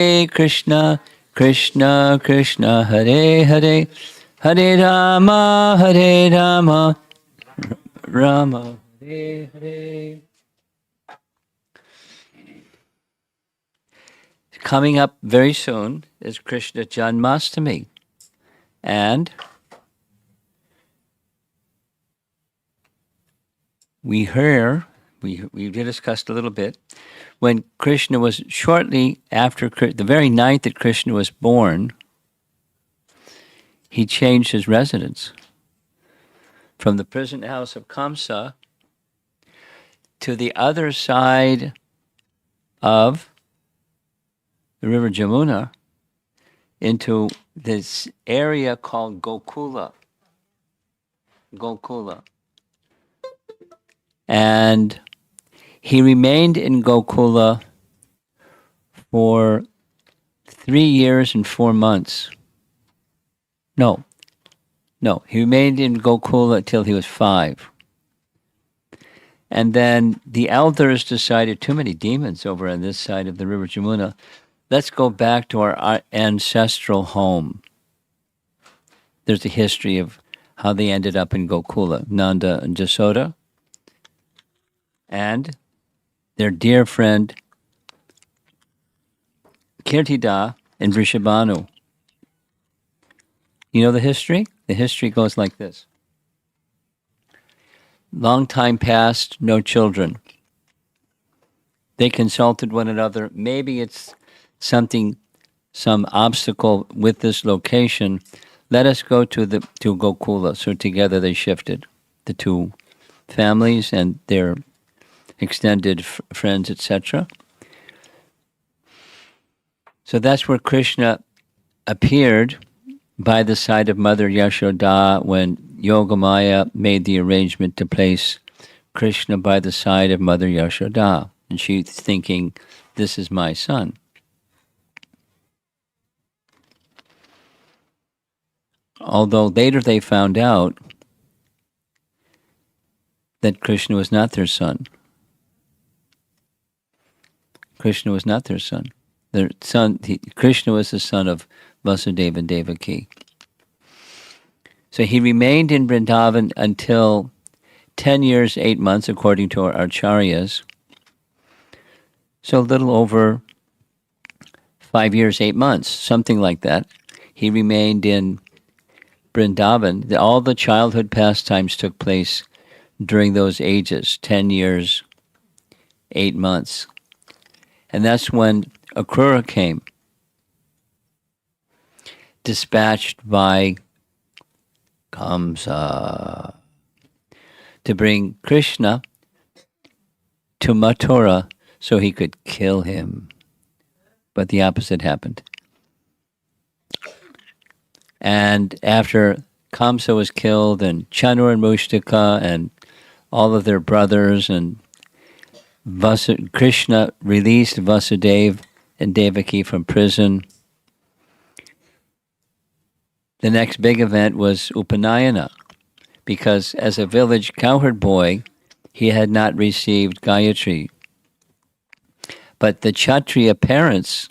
Krishna, Krishna Krishna, Hare Hare, Hare Rama, Hare Rama, Rama Hare Hare. Coming up very soon is Krishna Janmashtami. And we discussed a little bit, when Krishna was shortly after, the very night that Krishna was born, he changed his residence from the prison house of Kamsa to the other side of the river Jamuna into this area called Gokula. Gokula. And he remained in Gokula for 3 years and 4 months. No, he remained in Gokula until he was 5. And then the elders decided, too many demons over on this side of the river Jamuna. Let's go back to our ancestral home. There's a history of how they ended up in Gokula, Nanda and Jasoda, and their dear friend Kirtida and Vrishabhanu. You know the history? The history goes like this. Long time passed, no children. They consulted one another. Maybe it's some obstacle with this location. Let us go to Gokula. So together they shifted, the two families and their extended friends, etc. So that's where Krishna appeared by the side of Mother Yashoda when Yogamaya made the arrangement to place Krishna by the side of Mother Yashoda. And she's thinking, this is my son. Although later they found out that Krishna was not their son. Krishna was not their son. Krishna was the son of Vasudeva and Devaki. So he remained in Vrindavan until 10 years, 8 months, according to our acharyas. So a little over 5 years, 8 months, something like that. He remained in Vrindavan. All the childhood pastimes took place during those ages, 10 years, 8 months. And that's when Akrura came, dispatched by Kamsa to bring Krishna to Mathura so he could kill him. But the opposite happened. And after Kamsa was killed, and Chanur and Mushtaka and all of their brothers, and Krishna released Vasudeva and Devaki from prison. The next big event was Upanayana, because as a village cowherd boy, he had not received Gayatri. But the Kshatriya parents,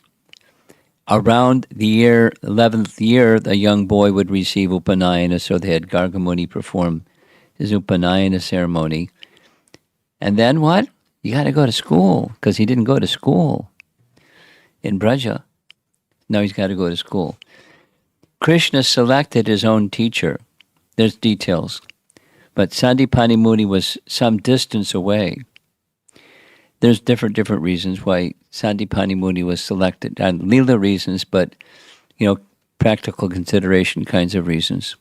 around the 11th year, the young boy would receive Upanayana, so they had Gargamuni perform his Upanayana ceremony. And then what? You got to go to school, because he didn't go to school in Braja. Now he's got to go to school. Krishna selected his own teacher. There's details. But Sandipani Muni was some distance away. There's different reasons why Sandipani Muni was selected. Not Leela reasons, but, practical consideration kinds of reasons.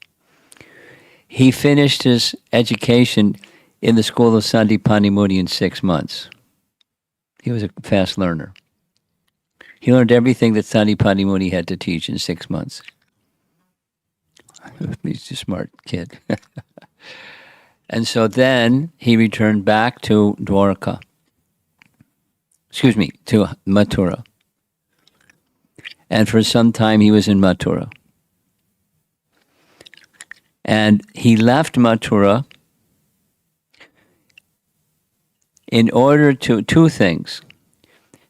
He finished his education in the school of Sandipani Muni in 6 months. He was a fast learner. He learned everything that Sandipani Muni had to teach in 6 months. He's a smart kid. And so then he returned back to Dwarka. To Mathura. And for some time he was in Mathura. And he left Mathura in order to, two things,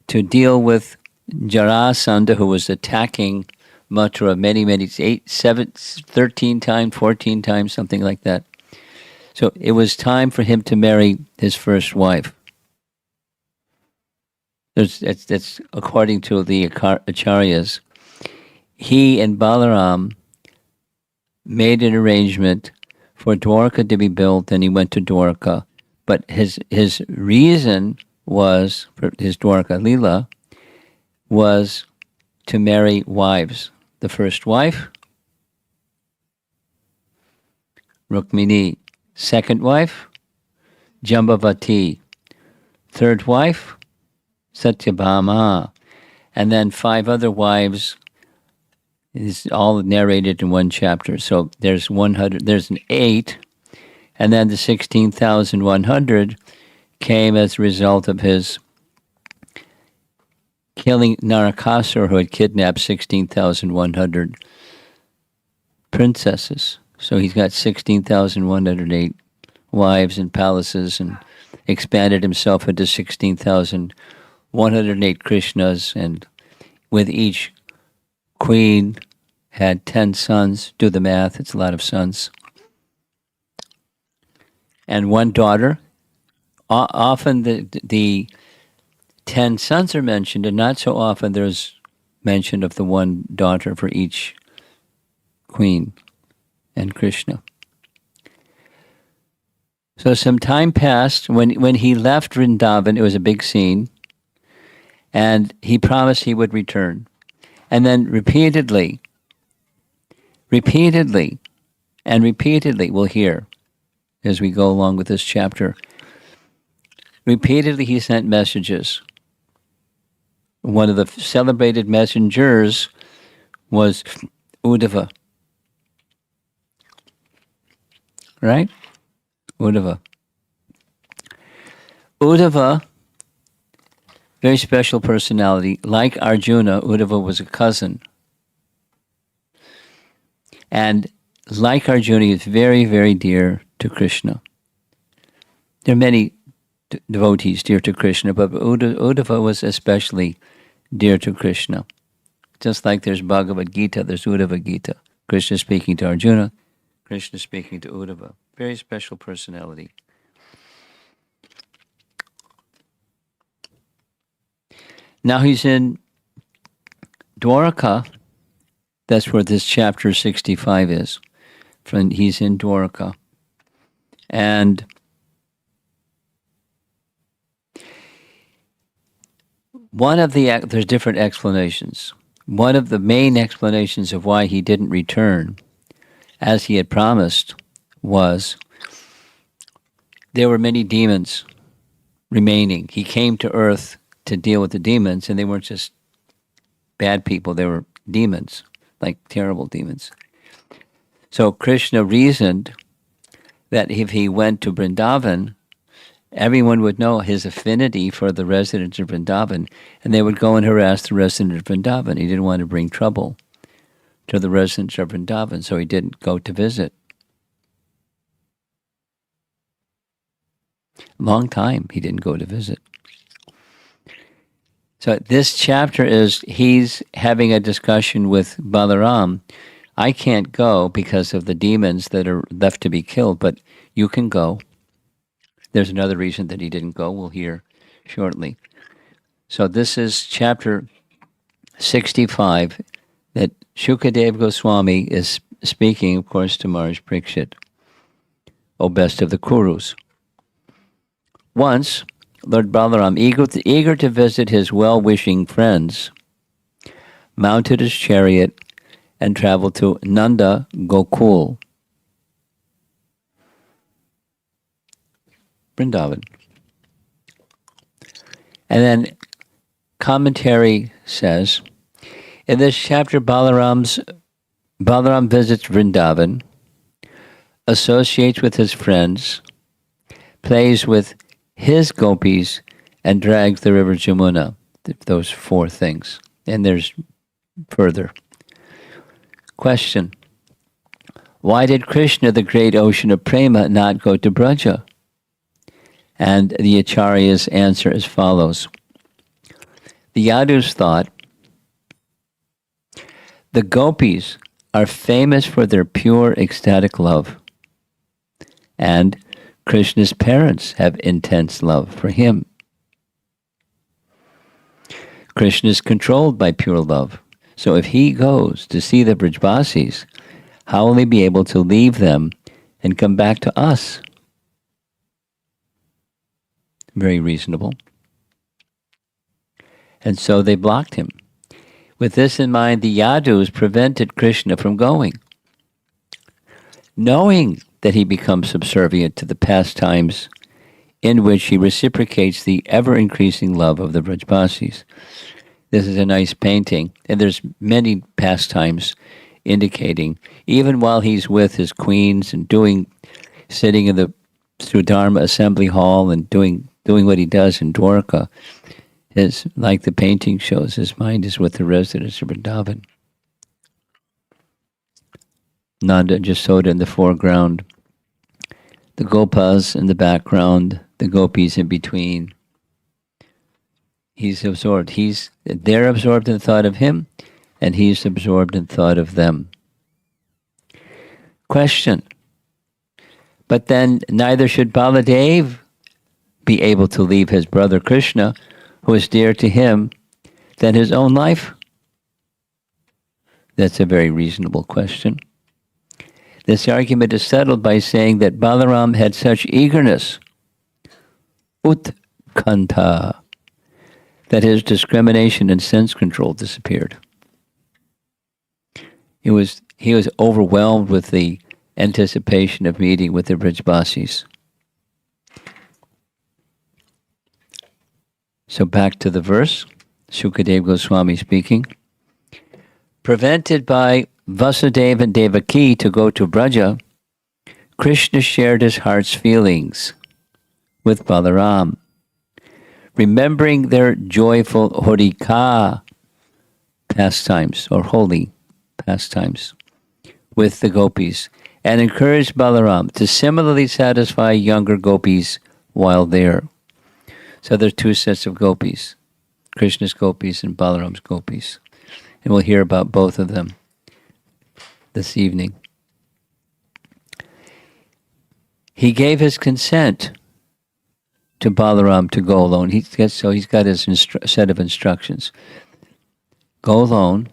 to deal with Jarasandha, who was attacking Mathura many, 13 times, 14 times, something like that. So it was time for him to marry his first wife. That's according to the Acharyas. He and Balaram made an arrangement for Dwarka to be built, and he went to Dwarka. But his reason was, for his Dwarka Leela, was to marry wives. The first wife, Rukmini. Second wife, Jambavati. Third wife, Satyabhama. And then 5 other wives. It's all narrated in one chapter. So there's 100. There's an 8, and then the 16,100 came as a result of his killing Narakasura, who had kidnapped 16,100 princesses. So he's got 16,108 wives and palaces, and expanded himself into 16,108 Krishnas, and with each queen had 10 sons. Do the math, it's a lot of sons. And 1 daughter. Often the 10 sons are mentioned, and not so often there's mention of the 1 daughter for each queen and Krishna. So some time passed. When he left Vrindavan, it was a big scene, and he promised he would return. And then repeatedly, we'll hear as we go along with this chapter, repeatedly he sent messages. One of the celebrated messengers was Uddhava. Right? Uddhava. Uddhava, very special personality. Like Arjuna, Uddhava was a cousin. And like Arjuna, he is very, very dear to Krishna. There are many devotees dear to Krishna, but Uddhava was especially dear to Krishna. Just like there's Bhagavad Gita, there's Uddhava Gita. Krishna speaking to Arjuna, Krishna speaking to Uddhava. Very special personality. Now he's in Dwarka. That's where this chapter 65 is. He's in Dwarka. And there's different explanations. One of the main explanations of why he didn't return, as he had promised, was there were many demons remaining. He came to earth to deal with the demons, and they weren't just bad people, they were demons, like terrible demons. So Krishna reasoned that if he went to Vrindavan, everyone would know his affinity for the residents of Vrindavan, and they would go and harass the residents of Vrindavan. He didn't want to bring trouble to the residents of Vrindavan, so he didn't go to visit. Long time he didn't go to visit. So this chapter is, he's having a discussion with Balaram. I can't go because of the demons that are left to be killed, but you can go. There's another reason that he didn't go, we'll hear shortly. So this is chapter 65 that Shukadev Goswami is speaking, of course, to Maharaj Parikshit, O best of the Kurus. Once, Lord Balaram, eager to visit his well-wishing friends, mounted his chariot and traveled to Nanda Gokul, Vrindavan. And then commentary says, in this chapter, Balaram visits Vrindavan, associates with his friends, plays with his gopis, and drags the river Jamuna. Those 4 things. And there's further. Question. Why did Krishna, the great ocean of prema, not go to Braja? And the Acharyas answer as follows. The Yadus thought The gopis are famous for their pure ecstatic love, and Krishna's parents have intense love for him. Krishna is controlled by pure love. So if he goes to see the Brajbasis, how will he be able to leave them and come back to us? Very reasonable. And so they blocked him. With this in mind, the Yadus prevented Krishna from going, knowing that he becomes subservient to the pastimes in which he reciprocates the ever-increasing love of the Brajbasis. This is a nice painting, and there's many pastimes indicating, even while he's with his queens and sitting in the Sudharma assembly hall and doing what he does in Dwarka, like the painting shows, his mind is with the residents of Vrindavan. Nanda and Jasoda in the foreground, the Gopas in the background, the Gopis in between. He's absorbed. They're absorbed in thought of him, and he's absorbed in thought of them. Question. But then neither should Baladev be able to leave his brother Krishna, who is dear to him, than his own life? That's a very reasonable question. This argument is settled by saying that Balaram had such eagerness, utkanta, that his discrimination and sense control disappeared. He was overwhelmed with the anticipation of meeting with the Brajbasis. So back to the verse, Shukadev Goswami speaking. Prevented by Vasudeva and Devaki to go to Braja, Krishna shared his heart's feelings with Balaram, remembering their joyful Horika pastimes, or holy pastimes, with the gopis, and encouraged Balaram to similarly satisfy younger gopis while there. So there are two sets of gopis, Krishna's gopis and Balaram's gopis. And we'll hear about both of them this evening. He gave his consent to Balaram to go alone. He's got his set of instructions. Go alone,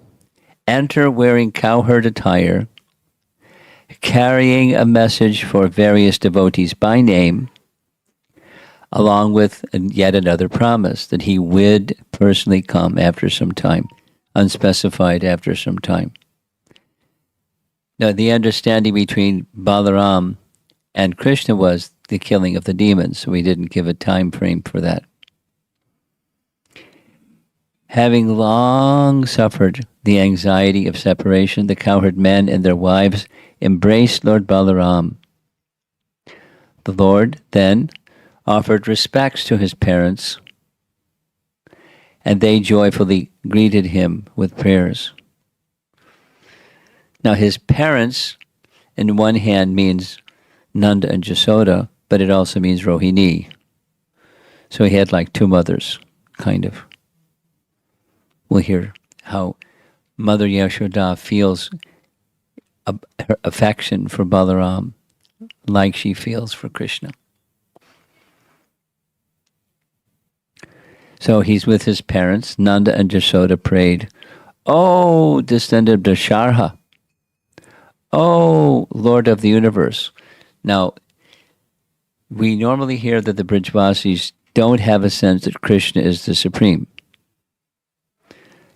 enter wearing cowherd attire, carrying a message for various devotees by name, along with yet another promise that he would personally come after some time, unspecified after some time. Now, the understanding between Balaram and Krishna was the killing of the demons, so we didn't give a time frame for that. Having long suffered the anxiety of separation, the cowherd men and their wives embraced Lord Balaram. The Lord then offered respects to his parents, and they joyfully greeted him with prayers. Now his parents, in one hand, means Nanda and Jasoda, but it also means Rohini. So he had like two mothers, kind of. We'll hear how Mother Yashoda feels her affection for Balaram like she feels for Krishna. So he's with his parents. Nanda and Jasoda prayed, "O descendant of Dasharha, O Lord of the universe." Now, we normally hear that the Brajvasis don't have a sense that Krishna is the supreme.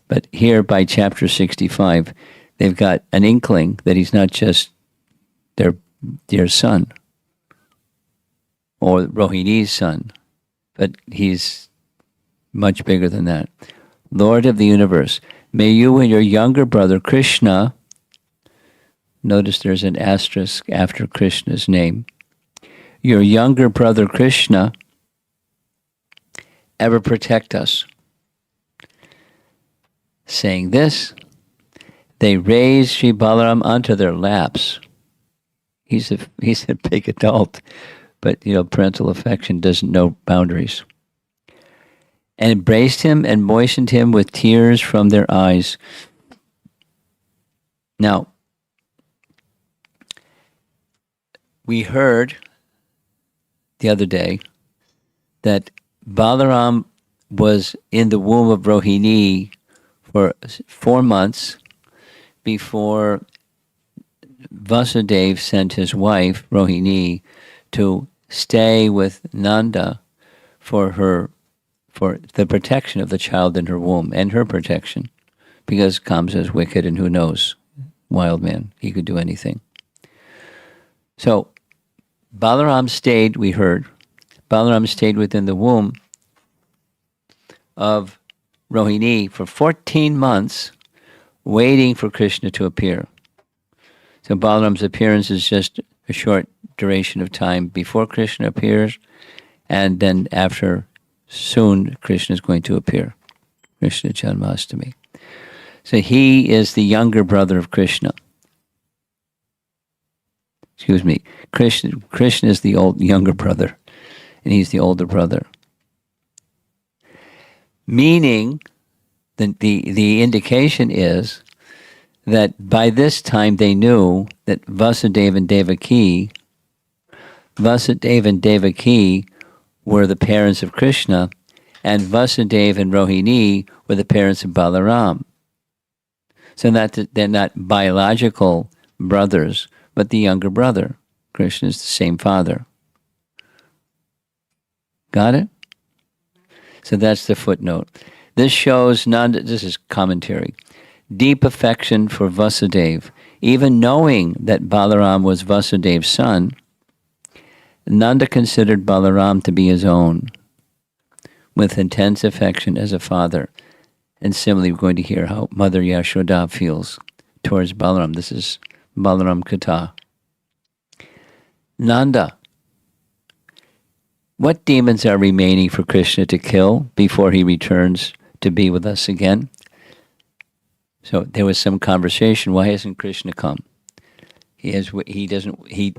But here by chapter 65, they've got an inkling that he's not just their dear son or Rohini's son, but he's much bigger than that. Lord of the universe, may you and your younger brother Krishna, notice there's an asterisk after Krishna's name, your younger brother Krishna ever protect us. Saying this, they raised Sri Balaram onto their laps. He's a big adult, but parental affection doesn't know boundaries. And embraced him and moistened him with tears from their eyes. Now, we heard the other day that Balaram was in the womb of Rohini for 4 months before Vasudeva sent his wife, Rohini, to stay with Nanda for the protection of the child in her womb and her protection, because Kamsa is wicked and who knows, wild man, he could do anything. So Balaram stayed, we heard, Balaram stayed within the womb of Rohini for 14 months, waiting for Krishna to appear. So Balaram's appearance is just a short duration of time before Krishna appears, and then after, soon Krishna is going to appear. Krishna Janmashtami. So he is the younger brother of Krishna. Excuse me. Krishna is the younger brother, and he's the older brother. Meaning, the indication is that by this time they knew that Vasudeva and Devaki were the parents of Krishna, and Vasudeva and Rohini were the parents of Balaram. So that they're not biological brothers, but the younger brother. Krishna is the same father. Got it? So that's the footnote. This shows Nanda, this is commentary, deep affection for Vasudeva. Even knowing that Balaram was Vasudev's son, Nanda considered Balaram to be his own, with intense affection as a father. And similarly, we're going to hear how Mother Yashoda feels towards Balaram. This is Balaram Katha. Nanda, what demons are remaining for Krishna to kill before he returns to be with us again? So there was some conversation. Why hasn't Krishna come? He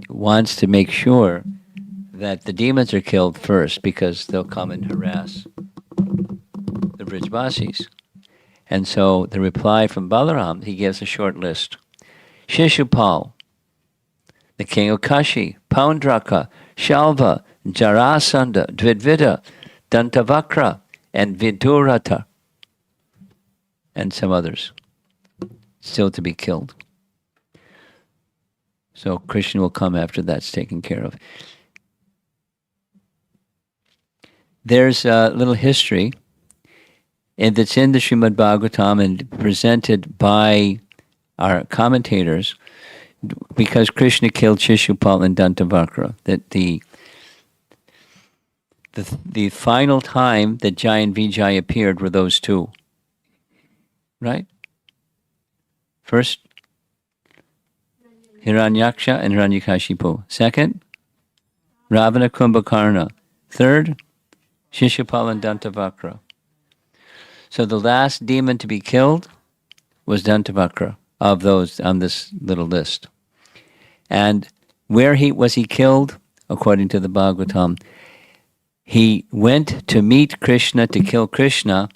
wants to make sure that the demons are killed first, because they'll come and harass the Brijvasis. And so the reply from Balaram, he gives a short list. Shishupal, the king of Kashi, Paundraka, Shalva, Jarasandha, Dvidvida, Dantavakra, and Vidurata, and some others still to be killed. So Krishna will come after that's taken care of. There's a little history, and that's in the Srimad Bhagavatam and presented by our commentators, because Krishna killed Shishupal and Dantavakra. That the final time that Jai and Vijay appeared were those two. Right? First, Hiranyaksha and Hiranyakashipu. Second, Ravana Kumbhakarna. Third, Shishupal and Dantavakra. So the last demon to be killed was Dantavakra of those on this little list. And where was he killed? According to the Bhagavatam, he went to meet Krishna, to kill Krishna,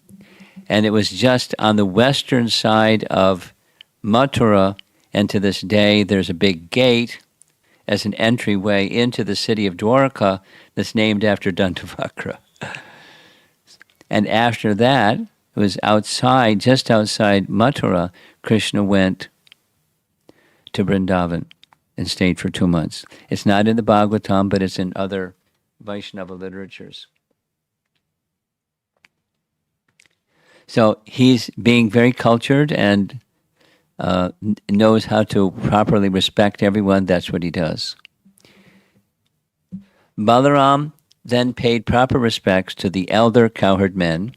and it was just on the western side of Mathura, and to this day there's a big gate as an entryway into the city of Dwarka that's named after Dantavakra. And after that, it was outside, just outside Mathura, Krishna went to Vrndavana and stayed for 2 months. It's not in the Bhagavatam, but it's in other Vaishnava literatures. So he's being very cultured and knows how to properly respect everyone. That's what he does. Balaram then paid proper respects to the elder cowherd men,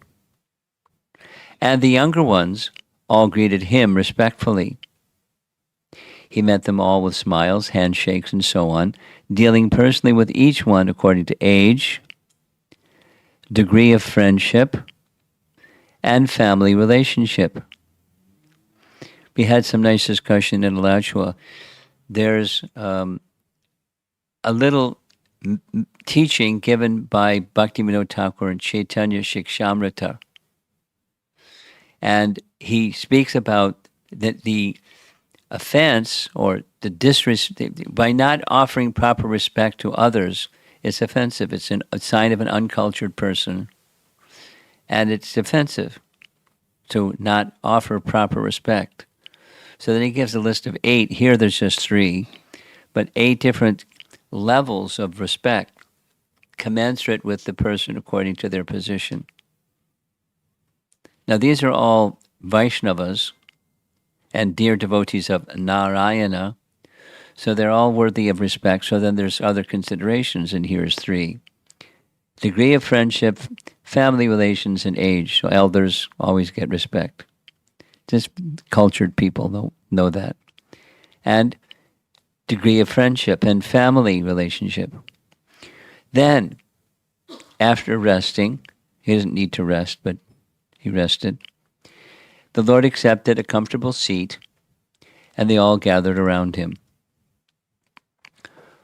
and the younger ones all greeted him respectfully. He met them all with smiles, handshakes, and so on, dealing personally with each one according to age, degree of friendship, and family relationship. We had some nice discussion in Alachua. There's a little teaching given by Bhaktivinoda Thakur and Chaitanya Shikshamrita. And he speaks about that the offense or the by not offering proper respect to others, it's offensive. It's a sign of an uncultured person, and it's offensive to not offer proper respect. So then he gives a list of 8. Here there's just 3, but 8 different levels of respect commensurate with the person according to their position. Now these are all Vaishnavas and dear devotees of Narayana, so they're all worthy of respect. So then there's other considerations, and here's 3. Degree of friendship, family relations, and age. So elders always get respect. Just cultured people know that. And degree of friendship and family relationship. Then, after resting, he doesn't need to rest, but he rested. The Lord accepted a comfortable seat, and they all gathered around him.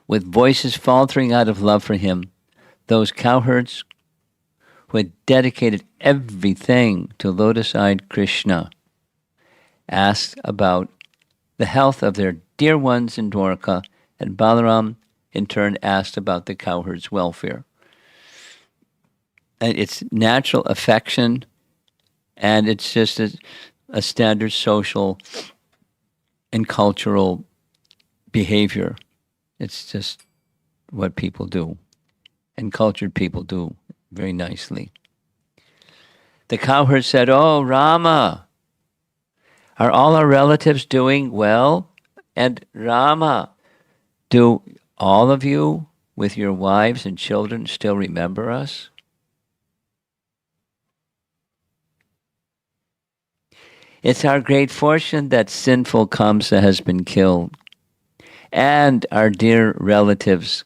With voices faltering out of love for him, those cowherds who had dedicated everything to lotus-eyed Krishna asked about the health of their dear ones in Dwarka, and Balaram in turn asked about the cowherds' welfare. And it's natural affection, and it's just a standard social and cultural behavior. It's just what people do, and cultured people do very nicely. The cowherd said, "Oh, Rama, are all our relatives doing well? And Rama, do all of you with your wives and children still remember us?" It's our great fortune that sinful Kamsa has been killed, and our dear relatives,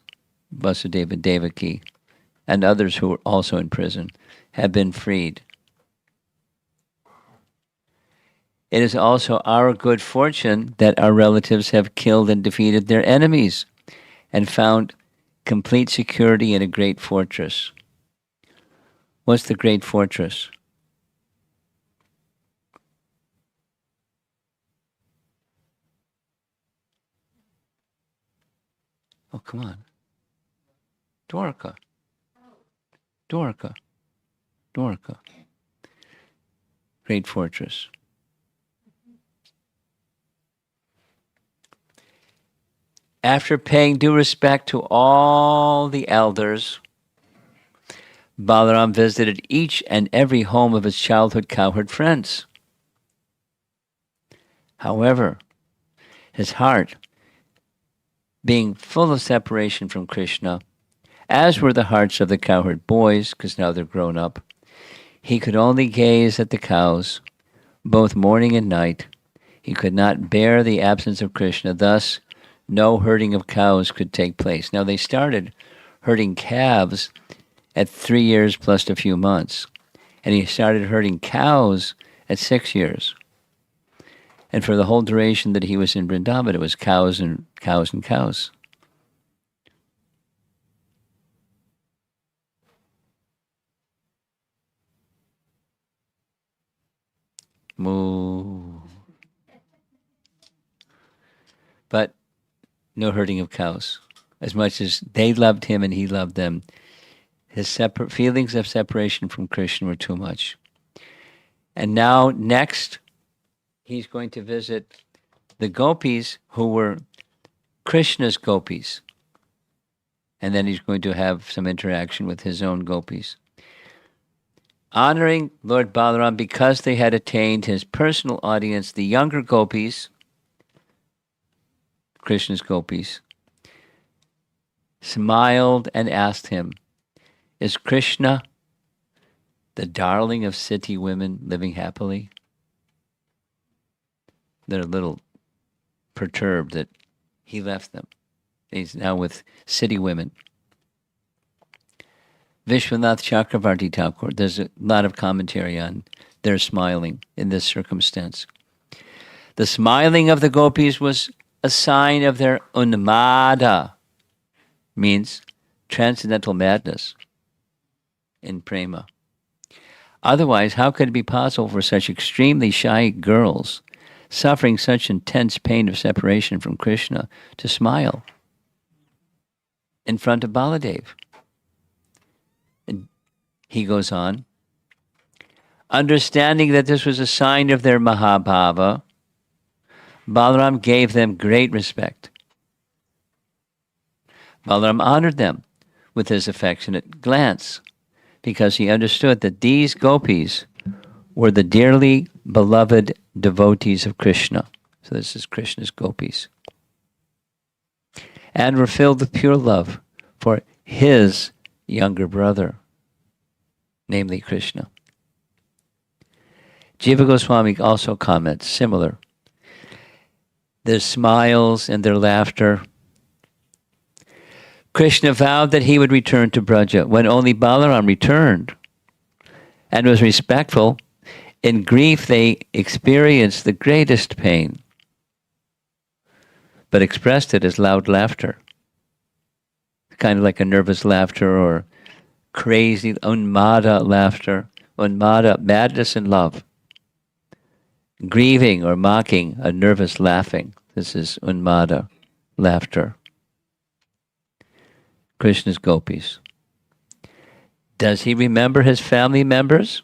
Vasudeva Devaki, and others who are also in prison, have been freed. It is also our good fortune that our relatives have killed and defeated their enemies and found complete security in a great fortress. What's the great fortress? Oh, come on. Dwarka. Dwarka. Dwarka. Great fortress. After paying due respect to all the elders, Balaram visited each and every home of his childhood cowherd friends. However, his heart, being full of separation from Krishna, as were the hearts of the cowherd boys, because now they're grown up, he could only gaze at the cows, both morning and night. He could not bear the absence of Krishna. Thus, no herding of cows could take place. Now, they started herding calves at 3 years plus a few months, and he started herding cows at 6 years. And for the whole duration that he was in Vrndavana, it was cows and cows and cows. Moo. But no herding of cows. As much as they loved him and he loved them, his feelings of separation from Krishna were too much. And now, next, he's going to visit the gopis who were Krishna's gopis. And then he's going to have some interaction with his own gopis. Honoring Lord Balaram because they had attained his personal audience, the younger gopis, Krishna's gopis, smiled and asked him, "Is Krishna the darling of city women living happily?" They're a little perturbed that he left them. He's now with city women. Vishwanath Chakravarti Thakur, there's a lot of commentary on their smiling in this circumstance. The smiling of the gopis was a sign of their unmada, means transcendental madness in prema. Otherwise, how could it be possible for such extremely shy girls suffering such intense pain of separation from Krishna, to smile in front of Baladev. And he goes on, understanding that this was a sign of their Mahabhava, Balaram gave them great respect. Balaram honored them with his affectionate glance because he understood that these gopis were the dearly beloved devotees of Krishna. So this is Krishna's gopis. And were filled with pure love for his younger brother, namely Krishna. Jiva Goswami also comments similar. Their smiles and their laughter. Krishna vowed that he would return to Braja when only Balaram returned and was respectful. In grief, they experienced the greatest pain, but expressed it as loud laughter, kind of like a nervous laughter or crazy unmada laughter, unmada, madness and love. Grieving or mocking, a nervous laughing. This is unmada, laughter. Krishna's gopis. Does he remember his family members?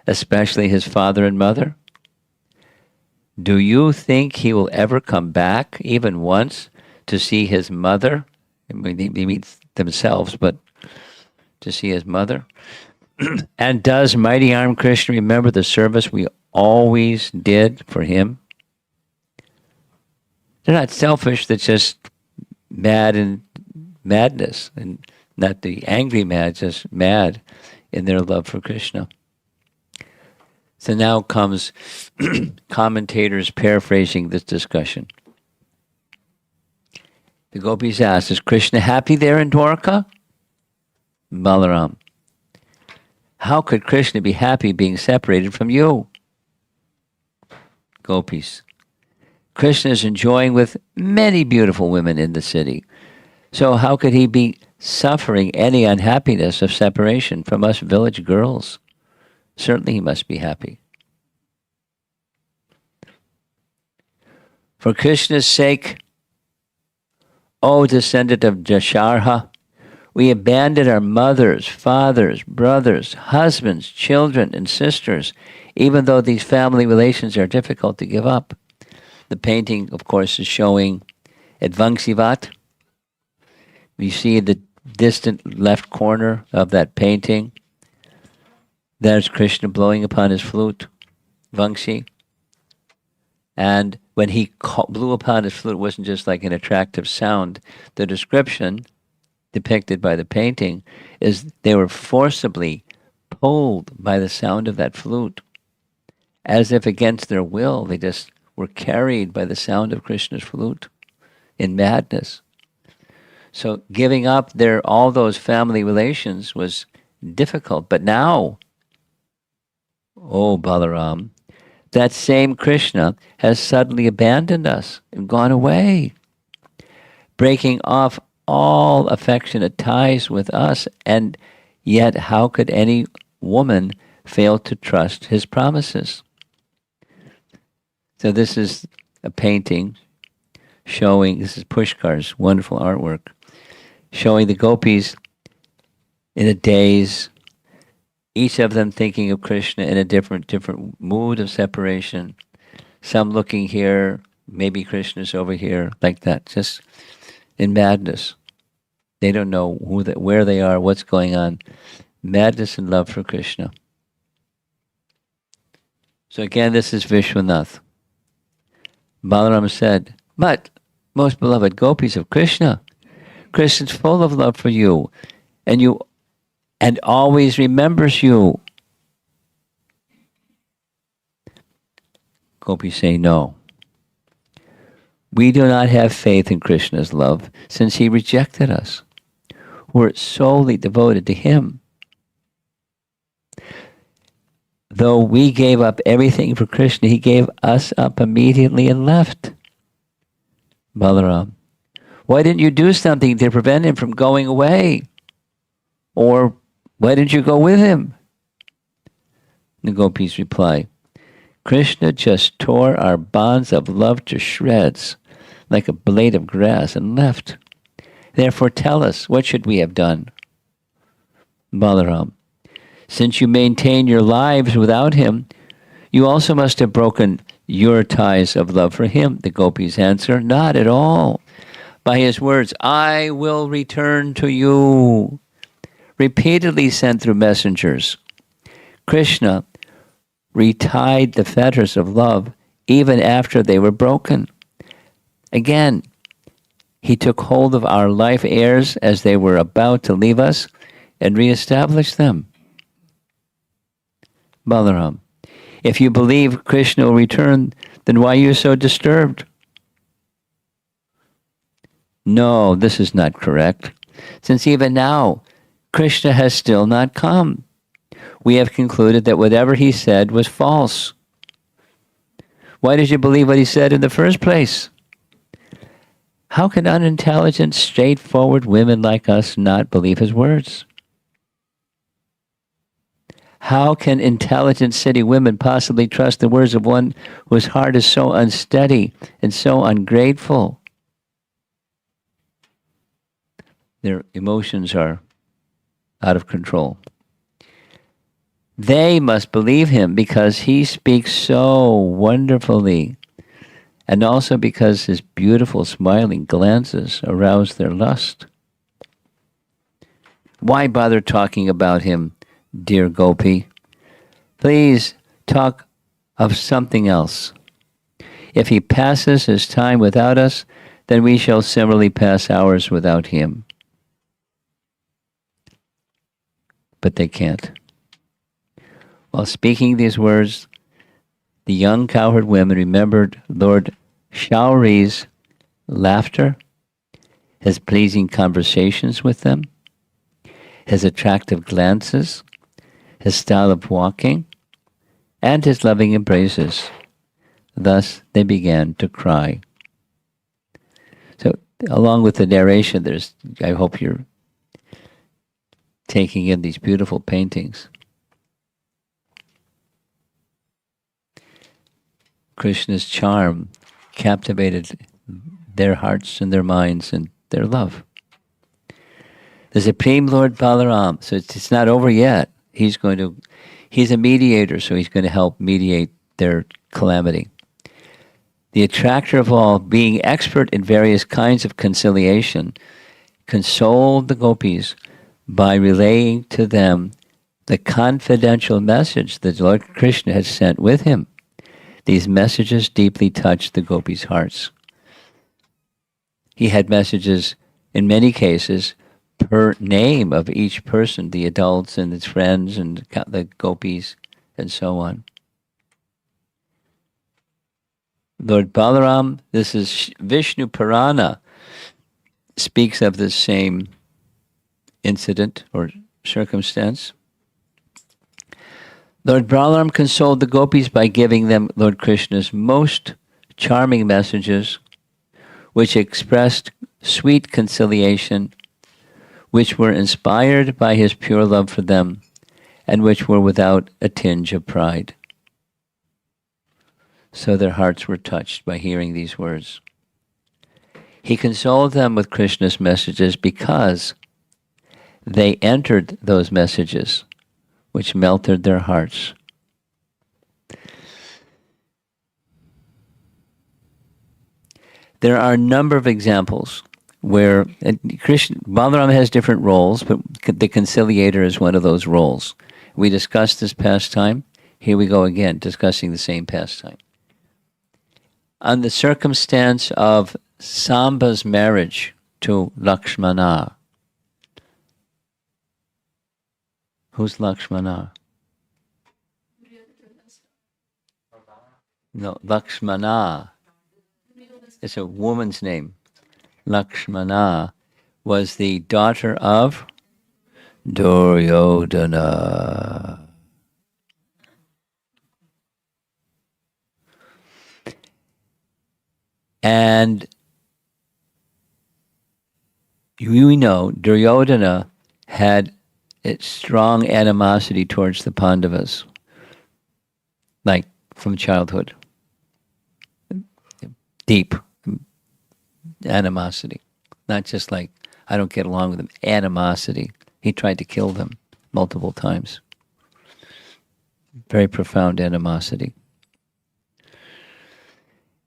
Especially his father and mother? Do you think he will ever come back, even once, to see his mother? I mean, he meets themselves, but to see his mother? And does Mighty Arm Krishna remember the service we always did for him? They're not selfish, they're just mad in madness, and not the angry mad, just mad in their love for Krishna. So now comes commentators paraphrasing this discussion. The gopis ask, is Krishna happy there in Dwarka? Balaram, how could Krishna be happy being separated from you? Gopis, Krishna is enjoying with many beautiful women in the city. So how could he be suffering any unhappiness of separation from us village girls? Certainly he must be happy. For Krishna's sake, O descendant of Dasharha, we abandoned our mothers, fathers, brothers, husbands, children, and sisters, even though these family relations are difficult to give up. The painting, of course, is showing at Vangsivat. You see the distant left corner of that painting. There's Krishna blowing upon his flute, Vangsi. And when he blew upon his flute, it wasn't just like an attractive sound. The description depicted by the painting is they were forcibly pulled by the sound of that flute, as if against their will. They just were carried by the sound of Krishna's flute in madness. So giving up all those family relations was difficult. But now, oh Balaram, that same Krishna has suddenly abandoned us and gone away, breaking off all affectionate ties with us. And yet how could any woman fail to trust his promises? So this is a painting showing, this is Pushkar's wonderful artwork, showing the gopis in a daze, each of them thinking of Krishna in a different mood of separation. Some looking here, maybe Krishna's over here, like that, just in madness. They don't know where they are, what's going on. Madness and love for Krishna. So again, this is Vishwanath. Balaram said, but, most beloved gopis of Krishna, Krishna's full of love for you, and always remembers you. Gopis say, no. We do not have faith in Krishna's love, since he rejected us. We're solely devoted to him. Though we gave up everything for Krishna, he gave us up immediately and left. Balaram, why didn't you do something to prevent him from going away? Or why didn't you go with him? The gopis reply, Krishna just tore our bonds of love to shreds like a blade of grass and left. Therefore tell us, what should we have done? Balaram, since you maintain your lives without him, you also must have broken your ties of love for him. The gopis answer, not at all. By his words, I will return to you, repeatedly sent through messengers, Krishna retied the fetters of love even after they were broken. Again, he took hold of our life heirs as they were about to leave us and reestablished them. Balaram, if you believe Krishna will return, then why are you so disturbed? No, this is not correct, since even now, Krishna has still not come. We have concluded that whatever he said was false. Why did you believe what he said in the first place? How can unintelligent, straightforward women like us not believe his words? How can intelligent city women possibly trust the words of one whose heart is so unsteady and so ungrateful? Their emotions are out of control. They must believe him because he speaks so wonderfully, and also because his beautiful smiling glances arouse their lust. Why bother talking about him, dear Gopi? Please talk of something else. If he passes his time without us, then we shall similarly pass ours without him. But they can't. While speaking these words, the young cowherd women remembered Lord Shauri's laughter, his pleasing conversations with them, his attractive glances, his style of walking, and his loving embraces. Thus they began to cry. So, along with the narration, I hope you're taking in these beautiful paintings. Krishna's charm captivated their hearts and their minds and their love. The Supreme Lord Balaram, so it's not over yet. He's a mediator, so he's going to help mediate their calamity. The attractor of all, being expert in various kinds of conciliation, consoled the gopis by relaying to them the confidential message that Lord Krishna had sent with him. These messages deeply touched the gopis' hearts. He had messages, in many cases, per name of each person, the adults and its friends and the gopis and so on. Lord Balaram, this is Vishnu Purana, speaks of the same incident or circumstance. Lord Balaram consoled the gopis by giving them Lord Krishna's most charming messages, which expressed sweet conciliation, which were inspired by his pure love for them, and which were without a tinge of pride. So their hearts were touched by hearing these words. He consoled them with Krishna's messages because they entered those messages, which melted their hearts. There are a number of examples where Balaram has different roles, but the conciliator is one of those roles. We discussed this pastime. Here we go again, discussing the same pastime. On the circumstance of Samba's marriage to Lakshmana. Who's Lakshmana? No, Lakshmana. It's a woman's name. Lakshmana was the daughter of Duryodhana. And we know Duryodhana had its strong animosity towards the Pandavas. Like from childhood. Deep animosity. Not just like, I don't get along with them. Animosity. He tried to kill them multiple times. Very profound animosity.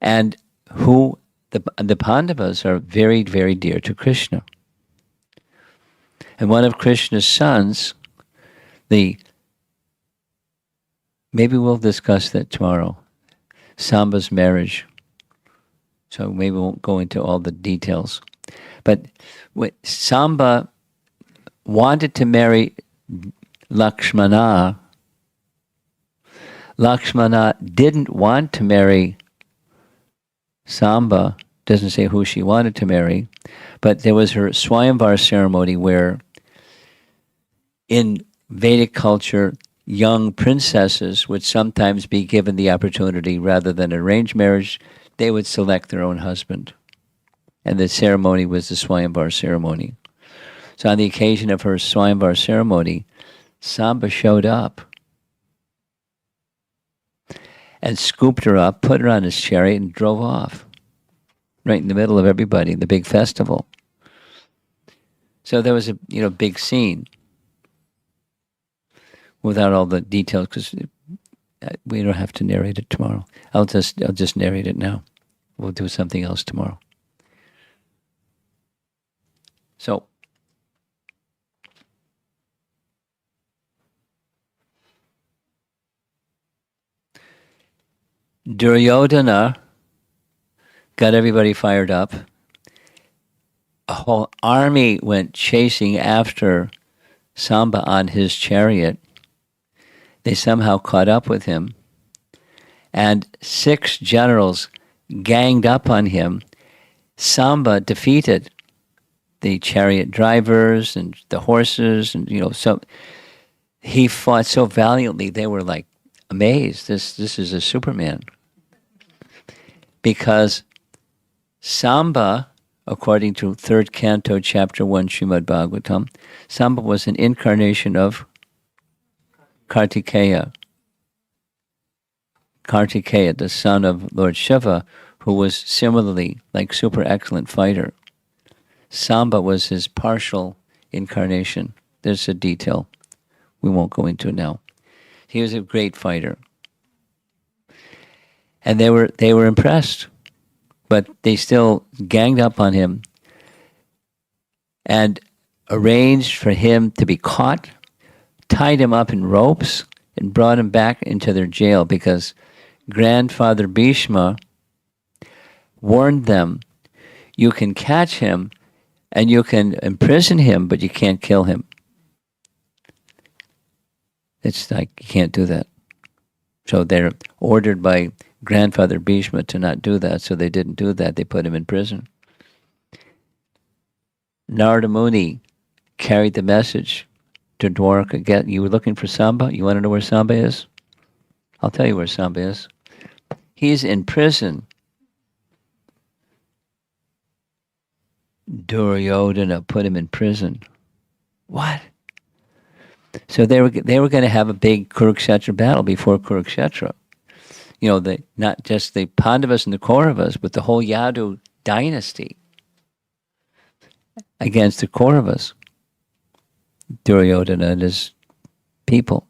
And the Pandavas are very, very dear to Krishna. And one of Krishna's sons, maybe we'll discuss that tomorrow, Samba's marriage. So maybe we won't go into all the details. But Samba wanted to marry Lakshmana. Lakshmana didn't want to marry Samba. Doesn't say who she wanted to marry. But there was her Swayamvar ceremony where in Vedic culture, young princesses would sometimes be given the opportunity, rather than arranged marriage, they would select their own husband. And the ceremony was the Swayamvar ceremony. So on the occasion of her Swayamvar ceremony, Samba showed up and scooped her up, put her on his chariot, and drove off. Right in the middle of everybody, the big festival. So there was a big scene. Without all the details, because we don't have to narrate it tomorrow. I'll just narrate it now. We'll do something else tomorrow. So, Duryodhana got everybody fired up. A whole army went chasing after Samba on his chariot. They somehow caught up with him, and 6 generals ganged up on him. Samba defeated the chariot drivers and the horses, and so he fought so valiantly. They were like amazed. This is a Superman, because Samba, according to 3rd Canto, Chapter 1, Srimad Bhagavatam, Samba was an incarnation of Kartikeya, the son of Lord Shiva, who was similarly like super excellent fighter. Samba was his partial incarnation. There's a detail we won't go into now. He was a great fighter. And they were impressed, but they still ganged up on him and arranged for him to be caught, tied him up in ropes, and brought him back into their jail, because Grandfather Bhishma warned them, you can catch him and you can imprison him, but you can't kill him. It's like, you can't do that. So they're ordered by Grandfather Bhishma to not do that, so they didn't do that. They put him in prison. Narada Muni carried the message to Dwarka. You were looking for Samba? You want to know where Samba is? I'll tell you where Samba is. He's in prison. Duryodhana put him in prison. What? So they were going to have a big Kurukshetra battle before Kurukshetra. Not just the Pandavas and the Kauravas, but the whole Yadu dynasty against the Kauravas. Duryodhana and his people.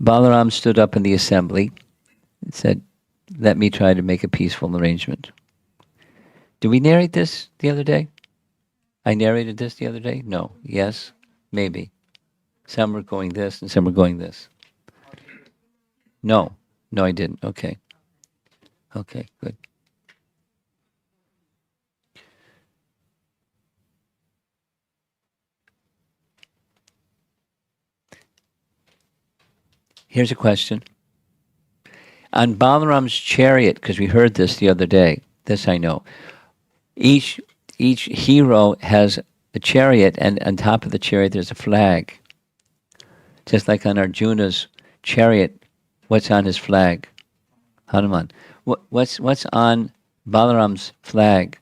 Balaram stood up in the assembly and said, let me try to make a peaceful arrangement. Did we narrate this the other day? I narrated this the other day? No. Yes? Maybe. Some were going this and some were going this. No. No, I didn't. Okay. Okay, good. Here's a question. On Balaram's chariot, because we heard this the other day, this I know, each hero has a chariot, and on top of the chariot there's a flag. Just like on Arjuna's chariot, what's on his flag? Hanuman. What's on Balaram's flag?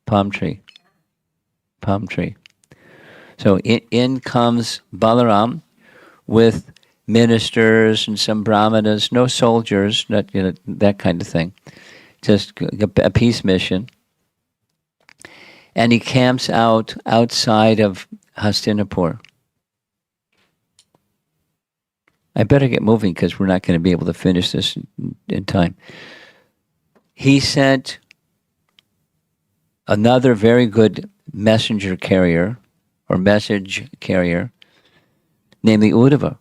Palm tree. Palm tree. So in comes Balaram with ministers and some brahmanas, no soldiers, not that kind of thing. Just a peace mission. And he camps outside of Hastinapur. I better get moving because we're not going to be able to finish this in time. He sent another very good messenger carrier or message carrier, namely Uddhava.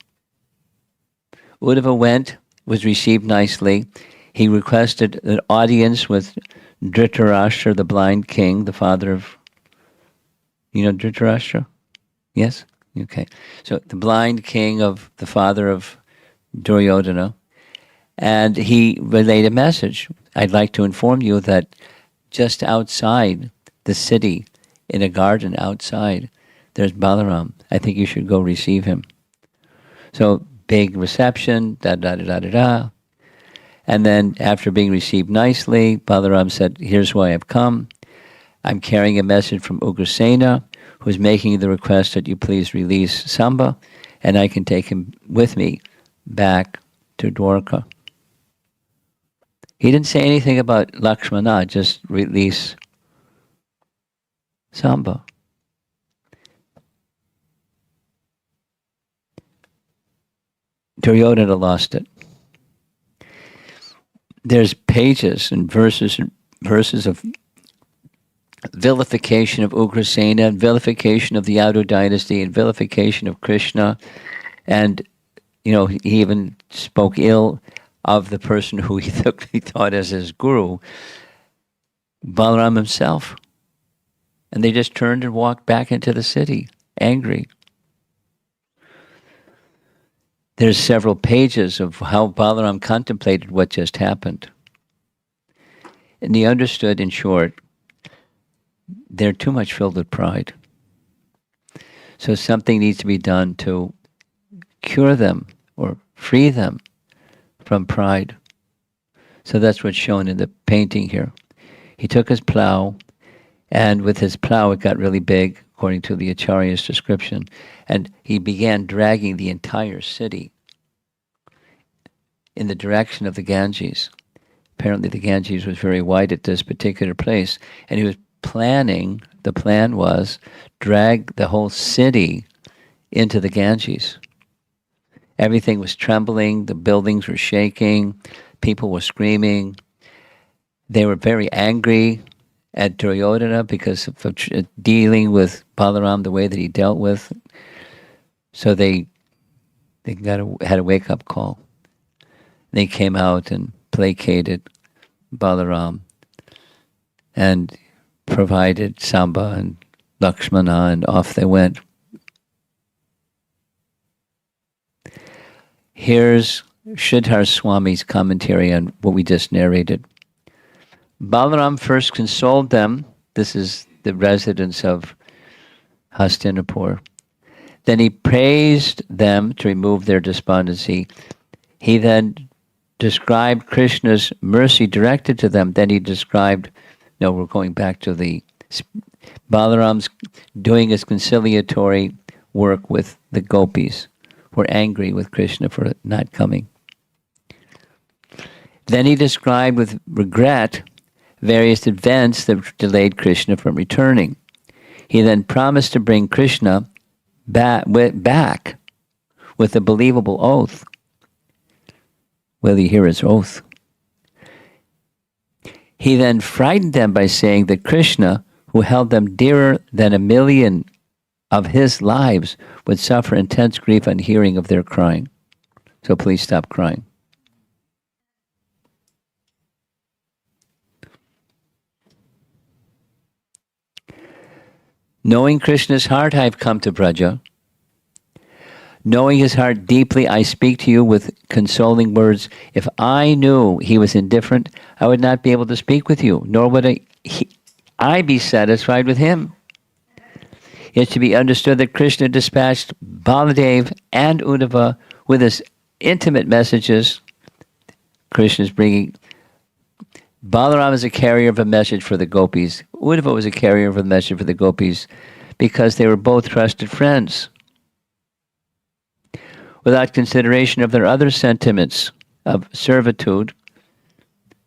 Uddhava went, was received nicely. He requested an audience with Dhritarashtra, the blind king, the father of, Dhritarashtra? Yes? Okay. So the blind king of the father of Duryodhana. And he relayed a message. I'd like to inform you that just outside the city, in a garden outside, there's Balaram. I think you should go receive him. So big reception, da-da-da-da-da-da. And then after being received nicely, Balaram said, here's why I've come. I'm carrying a message from Ugrasena, who's making the request that you please release Samba, and I can take him with me back to Dwarka. He didn't say anything about Lakshmana, just release Samba. Duryodhana lost it. There's pages and verses of vilification of Ugrasena, and vilification of the Yadu dynasty, and vilification of Krishna. And, he even spoke ill of the person who he thought as his guru, Balaram himself. And they just turned and walked back into the city, angry. There's several pages of how Balaram contemplated what just happened. And he understood, in short, they're too much filled with pride. So something needs to be done to cure them or free them from pride. So that's what's shown in the painting here. He took his plow, and with his plow it got really big, according to the Acharya's description, and he began dragging the entire city in the direction of the Ganges. Apparently the Ganges was very wide at this particular place, and he was the plan was drag the whole city into the Ganges. Everything was trembling, the buildings were shaking, people were screaming. They were very angry at Duryodhana because of dealing with Balaram the way that he dealt with. So they had a wake-up call. They came out and placated Balaram and provided Samba and Lakshmana, and off they went. Here's Sridhar Swami's commentary on what we just narrated. Balaram first consoled them. This is the residents of Hastinapur. Then he praised them to remove their despondency. He then described Krishna's mercy directed to them. Then he described, we're going back to the Balaram's doing his conciliatory work with the gopis, who were angry with Krishna for not coming. Then he described with regret various events that delayed Krishna from returning. He then promised to bring Krishna back with a believable oath. Will you hear his oath? He then frightened them by saying that Krishna, who held them dearer than 1,000,000 of his lives, would suffer intense grief on hearing of their crying. So please stop crying. Knowing Krishna's heart, I have come to Braja. Knowing his heart deeply, I speak to you with consoling words. If I knew he was indifferent, I would not be able to speak with you, nor would I be satisfied with him. It should be understood that Krishna dispatched Baladev and Uddhava with his intimate messages. Krishna is bringing... Balaram is a carrier of a message for the gopis. Uddhava was a carrier of a message for the gopis because they were both trusted friends. without consideration of their other sentiments of servitude.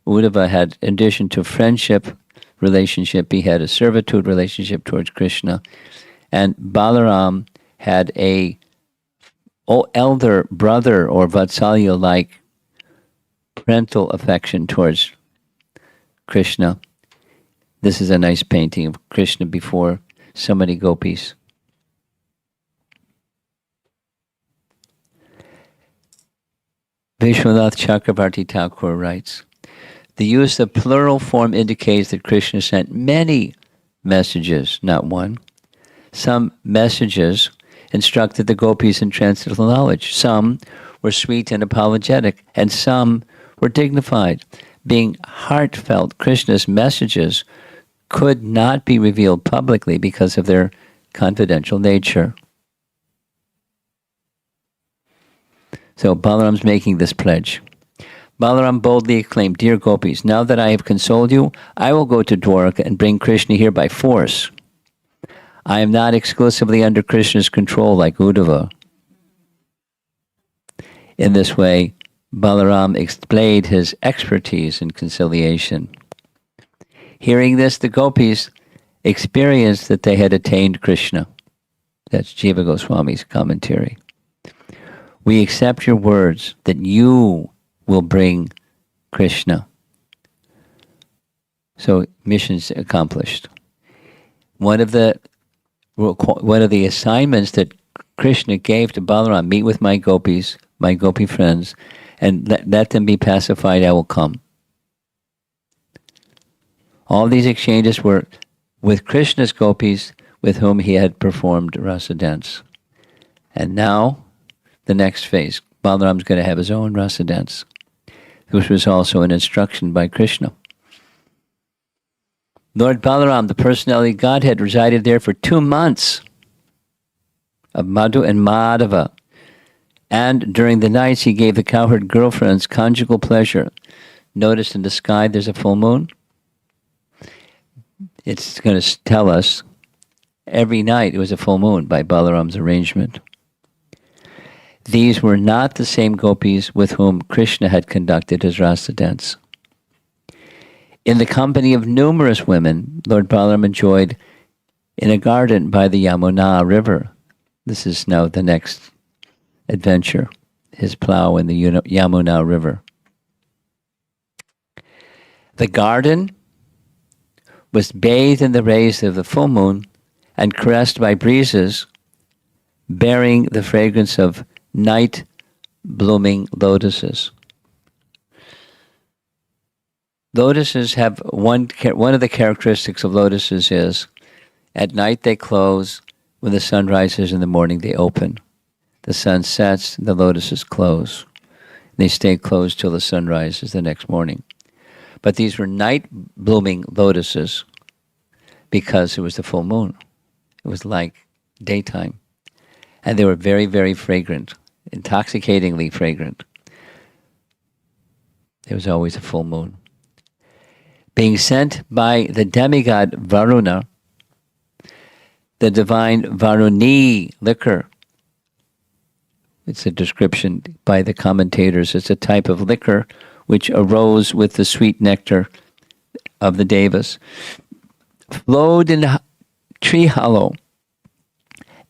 Uddhava had, in addition to friendship relationship, he had a servitude relationship towards Krishna. And Balaram had a elder brother or Vatsalya-like parental affection towards Krishna. This is a nice painting of Krishna before so many gopis. Vishwanath Chakravarti Thakur writes, the use of plural form indicates that Krishna sent many messages, not one. Some messages instructed the gopis in transcendental knowledge. Some were sweet and apologetic, and some were dignified. Being heartfelt, Krishna's messages could not be revealed publicly because of their confidential nature. So Balaram's making this pledge. Balaram boldly exclaimed, dear gopis, now that I have consoled you, I will go to Dwarka and bring Krishna here by force. I am not exclusively under Krishna's control like Uddhava. In this way, Balaram displayed his expertise in conciliation. Hearing this, the gopis experienced that they had attained Krishna. That's Jiva Goswami's commentary. We accept your words that you will bring Krishna. So, mission's accomplished. One of the assignments that Krishna gave to Balaram, meet with my gopis, my gopi friends, and let them be pacified, I will come. All these exchanges were with Krishna's gopis with whom he had performed rasa dance. And now, the next phase, Balaram's going to have his own rasa dance, which was also an instruction by Krishna. Lord Balaram, the personality of Godhead, resided there for 2 months of Madhu and Madhava. And during the nights, he gave the cowherd girlfriends conjugal pleasure. Notice in the sky there's a full moon. It's going to tell us every night it was a full moon by Balaram's arrangement. These were not the same gopis with whom Krishna had conducted his rasa dance. In the company of numerous women, Lord Balaram enjoyed in a garden by the Yamuna River. This is now the next adventure, his plow in the Yamuna River. The garden was bathed in the rays of the full moon and caressed by breezes bearing the fragrance of night-blooming lotuses. Lotuses have one of the characteristics of lotuses is at night they close, when the sun rises in the morning they open. The sun sets, the lotuses close. They stay closed till the sun rises the next morning. But these were night-blooming lotuses because it was the full moon. It was like daytime. And they were very, very fragrant, intoxicatingly fragrant. There was always a full moon. Being sent by the demigod Varuna, the divine Varuni liquor, it's a description by the commentators, it's a type of liquor which arose with the sweet nectar of the devas, flowed in tree hollow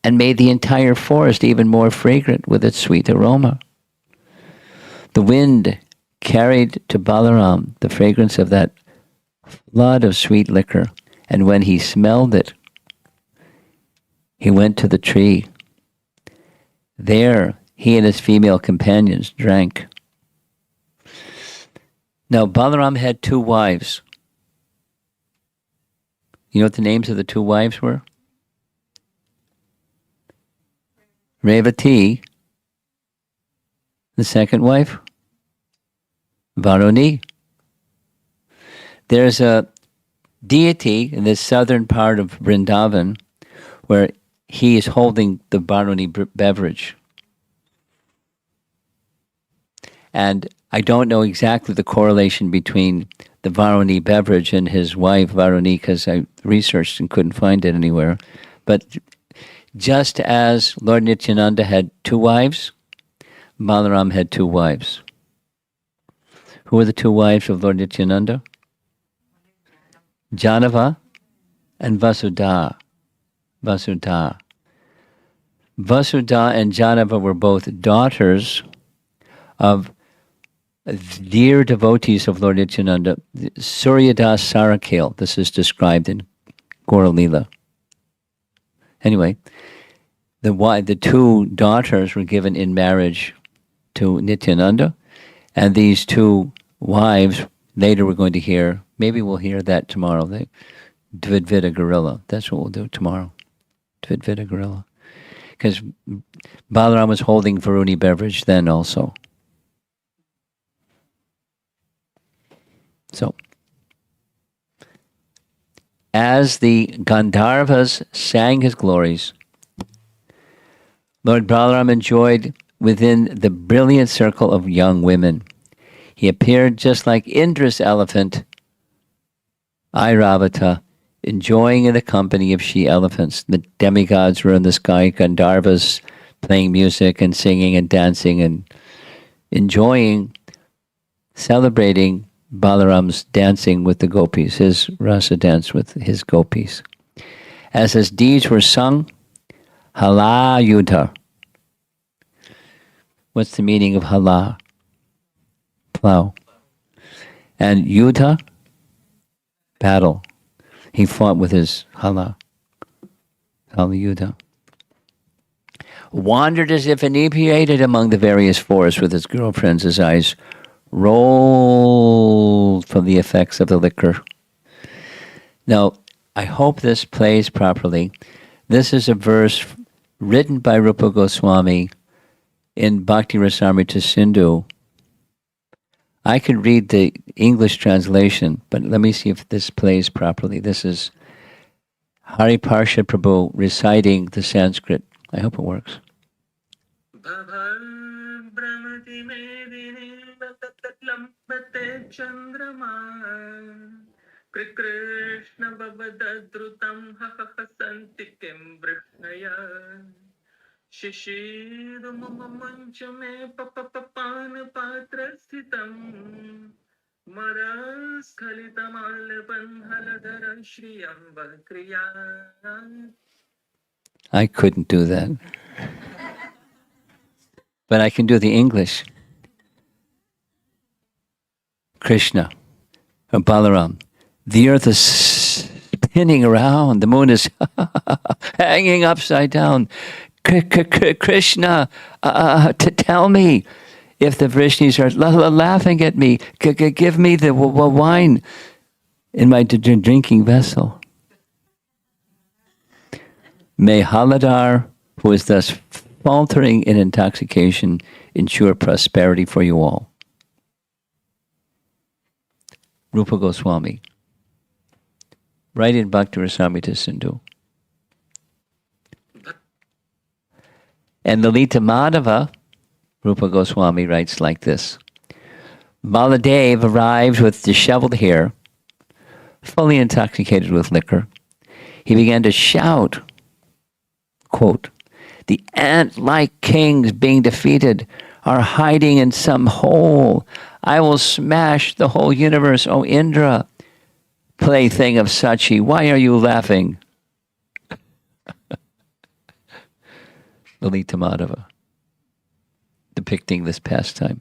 and made the entire forest even more fragrant with its sweet aroma. The wind carried to Balaram the fragrance of that flood of sweet liquor, and when he smelled it, he went to the tree. There, he and his female companions drank. Now, Balaram had 2 wives. You know what the names of the 2 wives were? Revati, the second wife, Varuni. There's a deity in the southern part of Vrndavana where he is holding the Varuni beverage. And I don't know exactly the correlation between the Varuni beverage and his wife Varuni because I researched and couldn't find it anywhere. But just as Lord Nityananda had 2 wives, Balaram had two wives. Who were the two wives of Lord Nityananda? Janava and Vasudha. Vasudha. Vasudha and Janava were both daughters of dear devotees of Lord Nityananda. Suryadas Sarakale. This is described in Gaura Leela. Anyway, the two daughters were given in marriage to Nityananda, and these two wives, later we're going to hear, maybe we'll hear that tomorrow, Dvidvita Gorilla. That's what we'll do tomorrow. Dvidvita Gorilla. Because Balarama was holding Varuni beverage then also. So, as the Gandharvas sang his glories, Lord Balaram enjoyed within the brilliant circle of young women. He appeared just like Indra's elephant, Airavata, enjoying in the company of she-elephants. The demigods were in the sky, Gandharvas playing music and singing and dancing and enjoying, celebrating Balaram's dancing with the gopis, his rasa dance with his gopis. As his deeds were sung, Hala Yudha. What's the meaning of Hala? Plow. And Yudha? Battle. He fought with his Hala. Hala Yudha. Wandered as if inebriated among the various forests with his girlfriends, his eyes rolled from the effects of the liquor. Now, I hope this plays properly. This is a verse written by Rupa Goswami in Bhakti Rasamrita Sindhu. I could read the English translation, but let me see if this plays properly. This is Hari Parshad Prabhu reciting the Sanskrit. I hope it works. Krishna Babadadrutam Hahasantikim Vrishnaya Shishirumumanchame Papapan Patrasitam Maraskalitamalapan Haladara Shriyam Bakriya. I couldn't do that. But I can do the English. Krishna, or Balaram. The earth is spinning around. The moon is hanging upside down. Krishna, to tell me if the Vrishnis are laughing at me. Give me the wine in my drinking vessel. May Haladar, who is thus faltering in intoxication, ensure prosperity for you all. Rupa Goswami. Right in Bhakti Rasamrita Sindhu. And Lalita Madhava, Rupa Goswami writes like this. Baladev arrived with disheveled hair, fully intoxicated with liquor. He began to shout, quote, "The ant-like kings being defeated are hiding in some hole. I will smash the whole universe, O Indra. Plaything of Sachi, why are you laughing?" Lalita Madhava, depicting this pastime.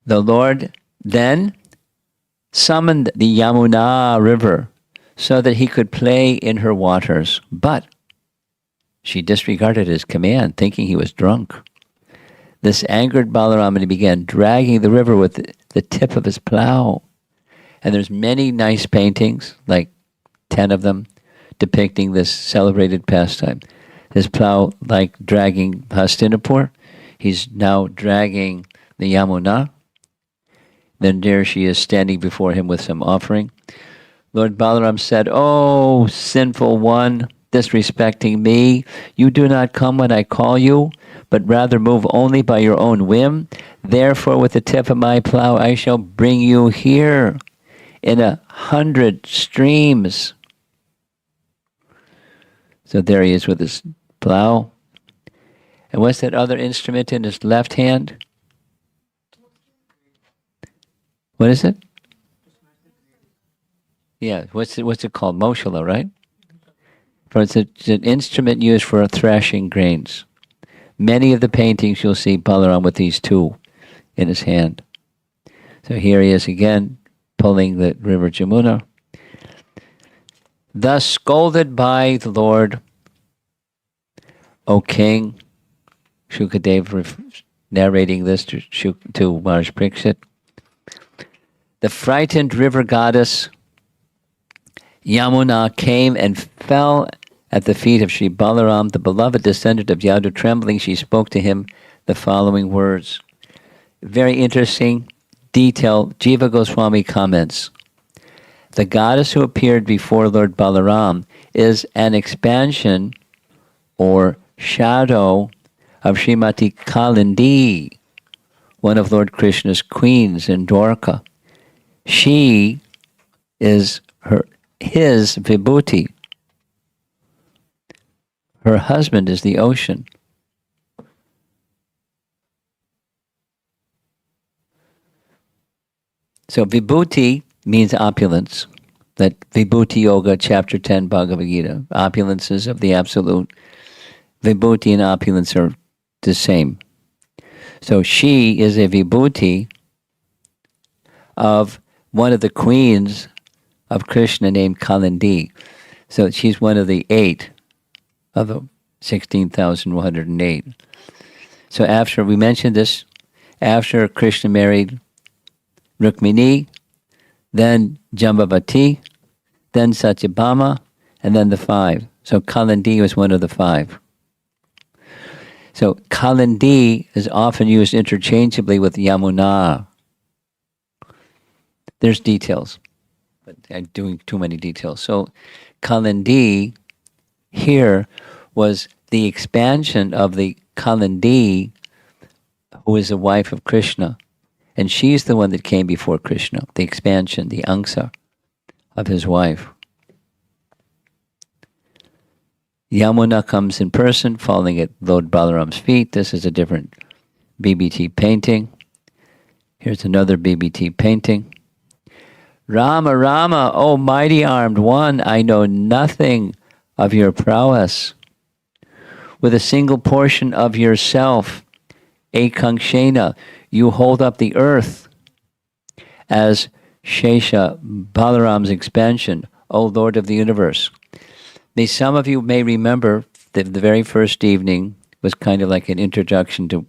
The Lord then summoned the Yamuna river so that he could play in her waters, but she disregarded his command, thinking he was drunk. This angered Balaram, and he began dragging the river with the tip of his plow. And there's many nice paintings, like 10 of them, depicting this celebrated pastime. His plow, like dragging Hastinapur, he's now dragging the Yamuna. Then there she is standing before him with some offering. Lord Balaram said, "Oh, sinful one, disrespecting me, you do not come when I call you, but rather move only by your own whim. Therefore, with the tip of my plow, I shall bring you here in 100 streams." So there he is with his plow, And what's that other instrument in his left hand? What is it? Yeah, what's it called? Moshala, right? It's an instrument used for thrashing grains. Many of the paintings you'll see Balaram with these two in his hand. So here he is again, pulling the river Jamuna. Thus scolded by the Lord, O king, Shukadev narrating this to Maharaj Pariksit. The frightened river goddess Yamuna came and fell at the feet of Sri Balaram, the beloved descendant of Yadu. Trembling, she spoke to him the following words. Very interesting detail. Jiva Goswami comments. The goddess who appeared before Lord Balaram is an expansion or shadow of Srimati Kalindi, one of Lord Krishna's queens in Dwarka. She is his vibhuti. Her husband is the ocean. So vibhuti means opulence. That Vibhuti Yoga, chapter 10, Bhagavad Gita. Opulences of the absolute. Vibhuti and opulence are the same. So she is a vibhuti of one of the queens of Krishna named Kalindi. So she's one of the 8 of the 16,108. So after, we mentioned this, after Krishna married Rukmini, then Jambavati, then Satyabhama, and then the 5. So Kalindi was one of the 5. So Kalindi is often used interchangeably with Yamuna. There's details, but I'm doing too many details. So Kalindi here was the expansion of the Kalindi, who is the wife of Krishna. And she's the one that came before Krishna, the expansion, the angsa of his wife. Yamuna comes in person, falling at Lord Balaram's feet. This is a different BBT painting. Here's another BBT painting. Rama, Rama, O mighty armed one, I know nothing of your prowess. With a single portion of yourself, Ekankshena, you hold up the earth as Shesha, Balaram's expansion, O Lord of the universe. Some of you may remember that the very first evening was kind of like an introduction to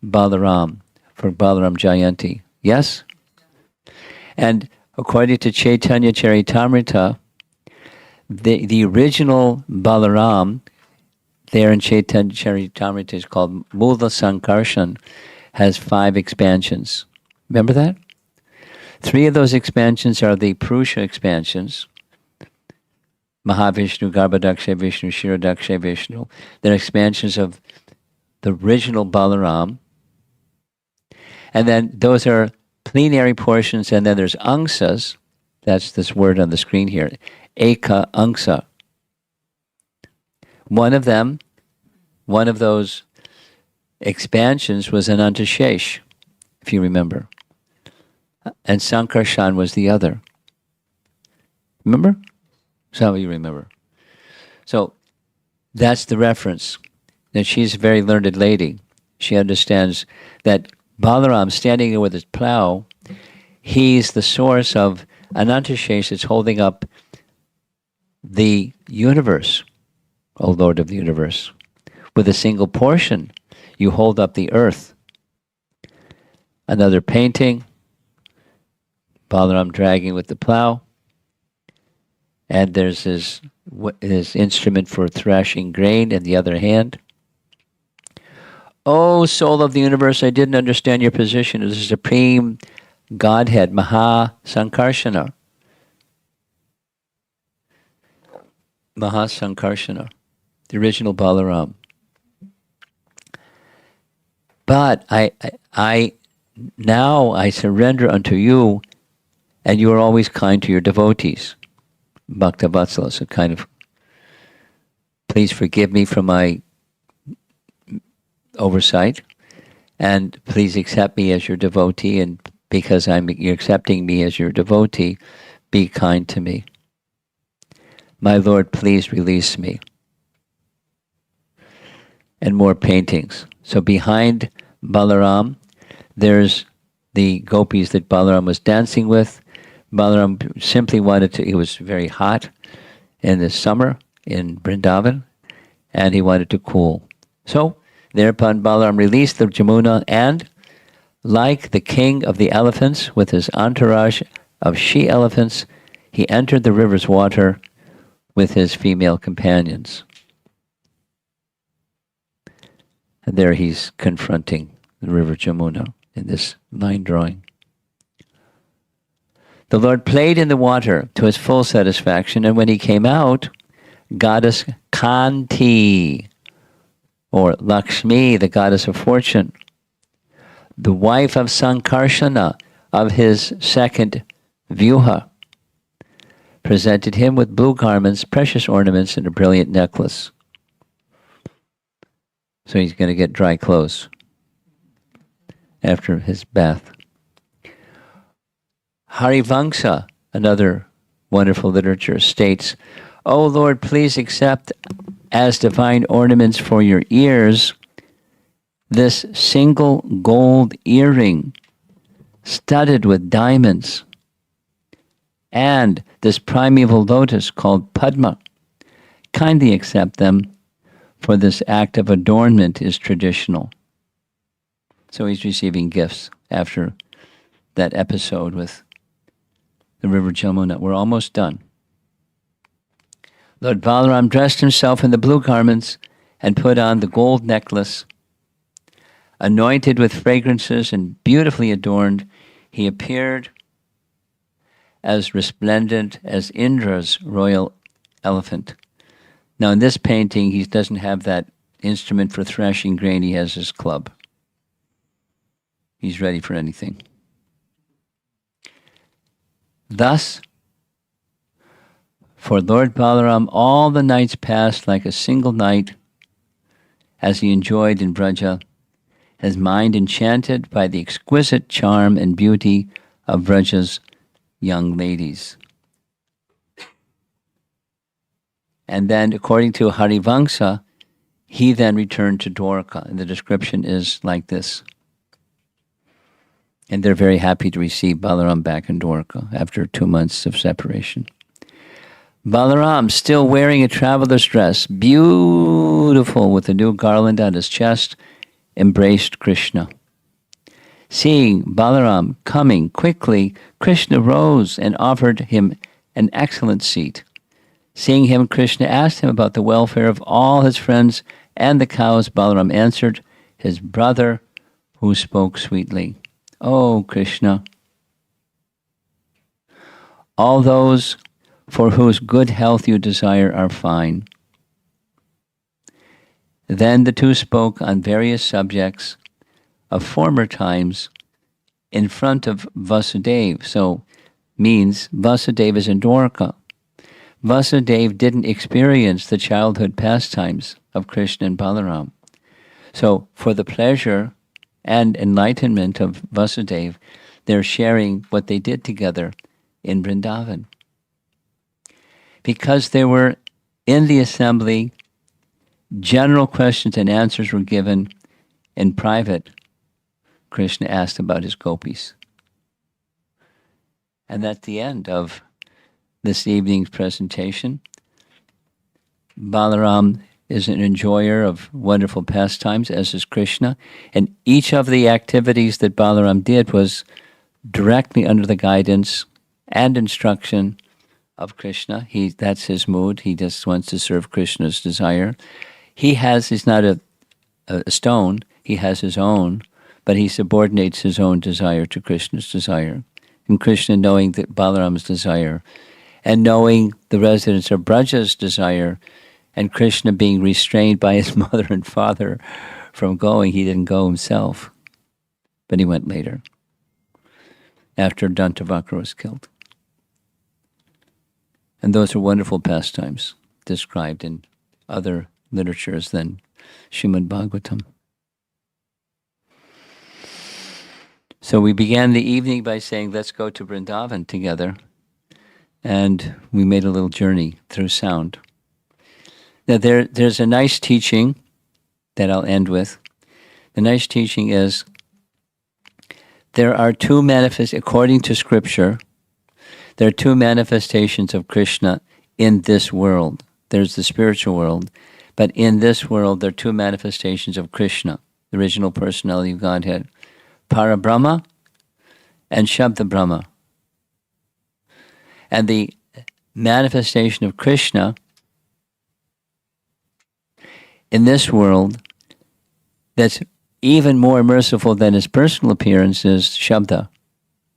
Balaram, for Balaram Jayanti. Yes? And according to Chaitanya Charitamrita, the original Balaram, there in Chaitanya Charitamrita, is called Mula Sankarshan, has 5 expansions. Remember that? 3 of those expansions are the Purusha expansions. Mahavishnu, Garbhadakshay Vishnu, Shirodakshay Vishnu. They're expansions of the original Balaram. And then those are plenary portions, and then there's angsas. That's this word on the screen here. Eka angsa. One of those expansions was Anantashesh, if you remember. And Sankarshan was the other. Remember? Some of you remember. So that's the reference. And she's a very learned lady. She understands that Balaram, standing there with his plow, he's the source of Anantashesh that's holding up the universe, O Lord of the universe. With a single portion, you hold up the earth. Another painting, Balaram dragging with the plow. And there's his instrument for thrashing grain in the other hand. O soul of the universe, I didn't understand your position as the supreme Godhead, Maha Sankarshana. Maha Sankarshana, the original Balaram. But I now surrender unto you, and you are always kind to your devotees. Bhakta Vatsala, so kind of, please forgive me for my oversight, and please accept me as your devotee, and because you're accepting me as your devotee, be kind to me. My Lord, please release me. And more paintings. So behind Balaram, there's the gopis that Balaram was dancing with. Balaram simply wanted to, it was very hot in the summer in Vrindavan, and he wanted to cool. So thereupon Balaram released the Jamuna, and like the king of the elephants with his entourage of she-elephants, he entered the river's water with his female companions. And there he's confronting the river Jamuna in this line drawing. The Lord played in the water to his full satisfaction, and when he came out, goddess Kanti, or Lakshmi, the goddess of fortune, the wife of Sankarshana, of his second Vyuha, presented him with blue garments, precious ornaments, and a brilliant necklace. So he's going to get dry clothes after his bath. Harivamsa, another wonderful literature, states, "O Lord, please accept as divine ornaments for your ears this single gold earring studded with diamonds, and this primeval lotus called Padma. Kindly accept them, for this act of adornment is traditional." So he's receiving gifts after that episode with the river Jamuna. We're almost done. Lord Balaram dressed himself in the blue garments and put on the gold necklace. Anointed with fragrances and beautifully adorned, he appeared as resplendent as Indra's royal elephant. Now in this painting, he doesn't have that instrument for threshing grain, he has his club. He's ready for anything. Thus, for Lord Balaram, all the nights passed like a single night as he enjoyed in Vraja, his mind enchanted by the exquisite charm and beauty of Vraja's young ladies. And then, according to Harivamsa, he then returned to Dwarka, and the description is like this. And they're very happy to receive Balaram back in Dwarka after 2 months of separation. Balaram, still wearing a traveler's dress, beautiful with a new garland on his chest, embraced Krishna. Seeing Balaram coming quickly, Krishna rose and offered him an excellent seat. Seeing him, Krishna asked him about the welfare of all his friends and the cows. Balaram answered, his brother, who spoke sweetly, "Oh, Krishna, all those for whose good health you desire are fine." Then the two spoke on various subjects of former times in front of Vasudeva. So means Vasudeva is in Dwarka. Vasudeva didn't experience the childhood pastimes of Krishna and Balaram. So for the pleasure and enlightenment of Vasudeva, they're sharing what they did together in Vrindavan. Because they were in the assembly, general questions and answers were given. In private, Krishna asked about his gopis. And that's the end of this evening's presentation. Balaram is an enjoyer of wonderful pastimes, as is Krishna. And each of the activities that Balaram did was directly under the guidance and instruction of Krishna. That's his mood. He just wants to serve Krishna's desire. He's not a stone, he has his own, but he subordinates his own desire to Krishna's desire. And Krishna, knowing that Balaram's desire, and knowing the residents of Braja's desire, and Krishna being restrained by his mother and father from going, he didn't go himself, but he went later, after Dantavakra was killed. And those are wonderful pastimes described in other literatures than Srimad Bhagavatam. So we began the evening by saying, let's go to Vrindavan together. And we made a little journey through sound. Now there's a nice teaching that I'll end with. The nice teaching is there are two according to scripture, there are two manifestations of Krishna in this world. There's the spiritual world, but in this world there are two manifestations of Krishna, the original personality of Godhead, Parabrahma and Shabda Brahma. And the manifestation of Krishna in this world that's even more merciful than his personal appearance is Shabda,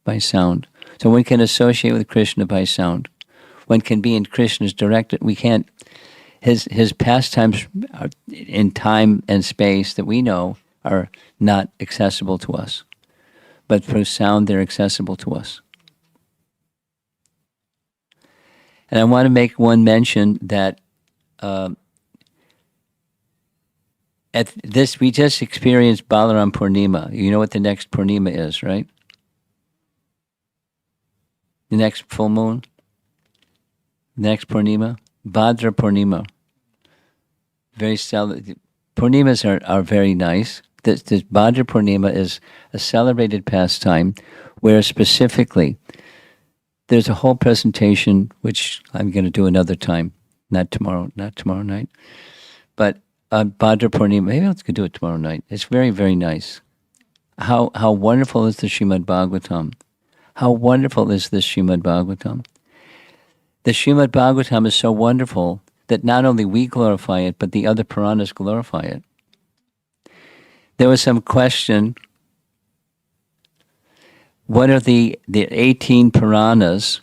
by sound. So one can associate with Krishna by sound. One can be in Krishna's direct. We can't. His pastimes in time and space that we know are not accessible to us, but through sound they're accessible to us. And I want to make one mention that at this, we just experienced Balarama Purnima. You know what the next Purnima is, right? The next full moon? Next Purnima? Bhadra Purnima. Very Purnimas are very nice. This Bhadra Purnima is a celebrated pastime where specifically there's a whole presentation, which I'm going to do another time, not tomorrow night. But Bhadra Purnima, maybe I could do it tomorrow night. It's very, very nice. How wonderful is the Srimad Bhagavatam? How wonderful is this Srimad Bhagavatam? The Srimad Bhagavatam is so wonderful that not only we glorify it, but the other Puranas glorify it. There was some question, what are the 18 Puranas?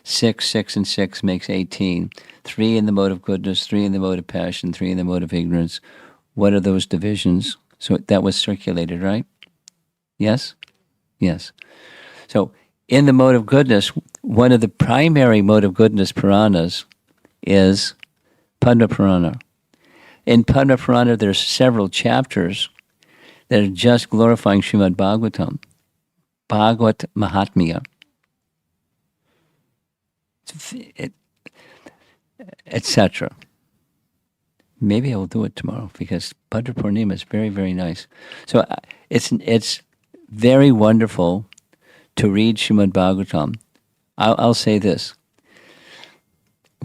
6 and 6 makes 18. 3 in the mode of goodness, 3 in the mode of passion, 3 in the mode of ignorance. What are those divisions? So that was circulated, right? Yes? Yes. So in the mode of goodness, one of the primary mode of goodness Puranas is Padma Purana. In Padma Purana, there's several chapters that are just glorifying Srimad Bhagavatam, Bhagavat Mahatmya, etc. Maybe I will do it tomorrow because Bhadra Purnima is very, very nice. So it's very wonderful to read Srimad Bhagavatam. I'll say this: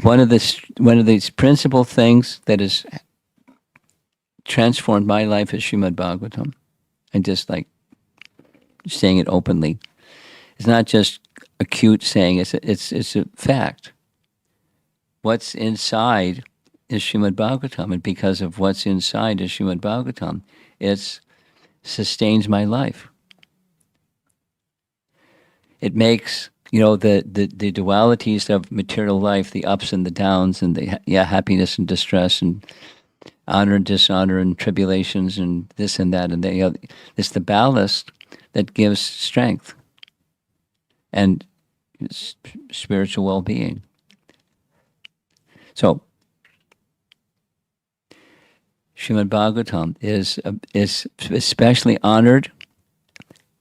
one of these principal things that has transformed my life is Srimad Bhagavatam. And just like saying it openly, it's not just a cute saying; it's a fact. What's inside is Srimad Bhagavatam, and because of what's inside is Srimad Bhagavatam, it sustains my life. It makes, the dualities of material life, the ups and the downs, and the happiness and distress, and honor and dishonor, and tribulations, and this and that, and it's the ballast that gives strength and spiritual well-being. So, Srimad Bhagavatam is especially honored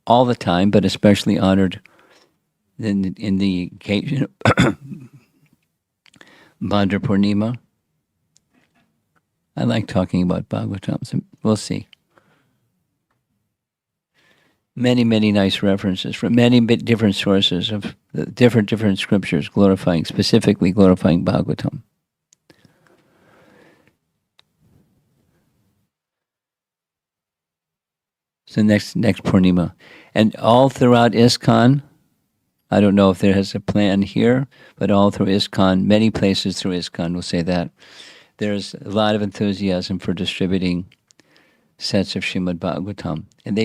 all the time, but especially honored in the occasion of Bhadra Purnima. I like talking about Bhagavatam, so we'll see. Many, many nice references from many different sources of the different scriptures specifically glorifying Bhagavatam. So next Purnima. And all throughout ISKCON, I don't know if there has a plan here, but all through ISKCON, many places through ISKCON will say that, there's a lot of enthusiasm for distributing sets of Srimad Bhagavatam. And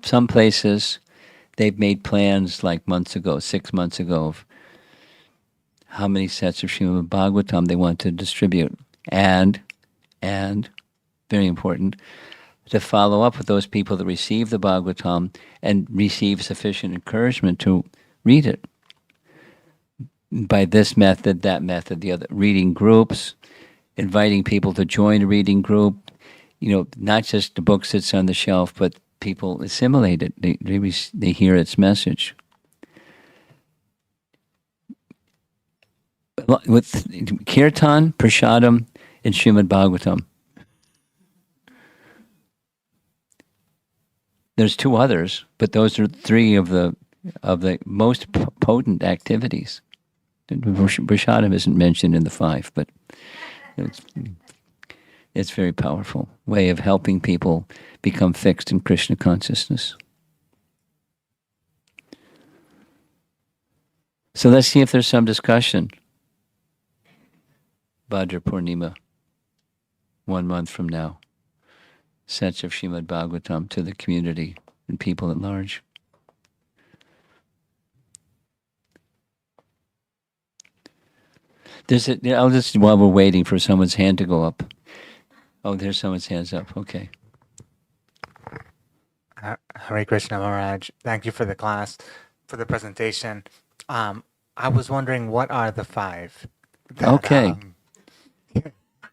some places, they've made plans like 6 months ago, of how many sets of Srimad Bhagavatam they want to distribute. And, very important, to follow up with those people that receive the Bhagavatam and receive sufficient encouragement to read it. By this method, that method, the other, reading groups, inviting people to join a reading group, not just the book sits on the shelf, but people assimilate it. They hear its message. With Kirtan, Prasadam, and Srimad Bhagavatam. There's two others, but those are three of the most potent activities. Prasadam isn't mentioned in the five, but it's very powerful way of helping people become fixed in Krishna consciousness. So let's see if there's some discussion. Bhadra Purnima, 1 month from now. Sets of Srimad Bhagavatam to the community and people at large. I'll just, while we're waiting for someone's hand to go up. Oh, there's someone's hands up. Okay. Hare Krishna Maharaj. Thank you for the class, for the presentation. I was wondering, what are the five? Okay.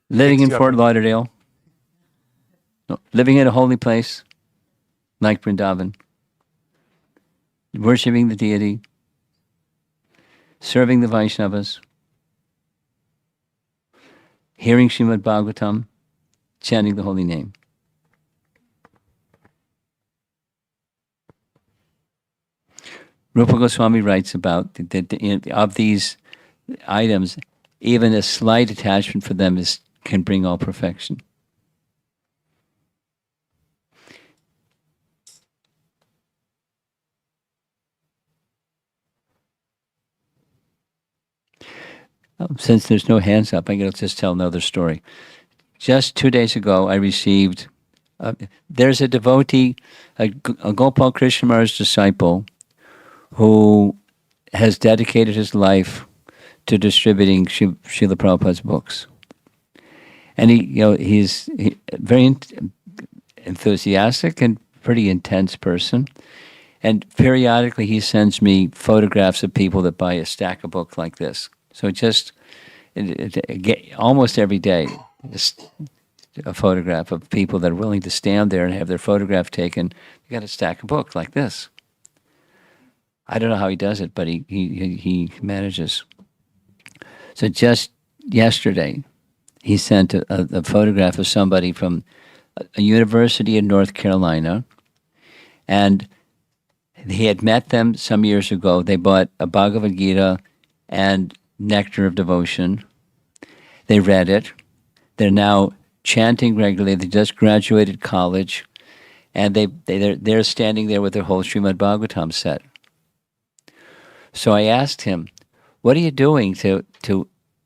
Living in Fort Lauderdale. No, living in a holy place, like Vrndavana. Worshipping the deity. Serving the Vaishnavas. Hearing Srimad Bhagavatam. Chanting the holy name. Rupa Goswami writes about of these items, even a slight attachment for them can bring all perfection. Since there's no hands up, I'm going to just tell another story. Just 2 days ago, I received, there's a devotee, a Gopal Krishna Maharaj's disciple, who has dedicated his life to distributing Srila Prabhupada's books. And he's very enthusiastic and pretty intense person. And periodically he sends me photographs of people that buy a stack of books like this. So just almost every day, just a photograph of people that are willing to stand there and have their photograph taken. They got a stack of books like this. I don't know how he does it, but he manages. So just yesterday, he sent a photograph of somebody from a university in North Carolina, and he had met them some years ago. They bought a Bhagavad Gita and Nectar of Devotion. They read it. They're now chanting regularly. They just graduated college, and they're standing there with their whole Srimad Bhagavatam set. So I asked him, what are you doing to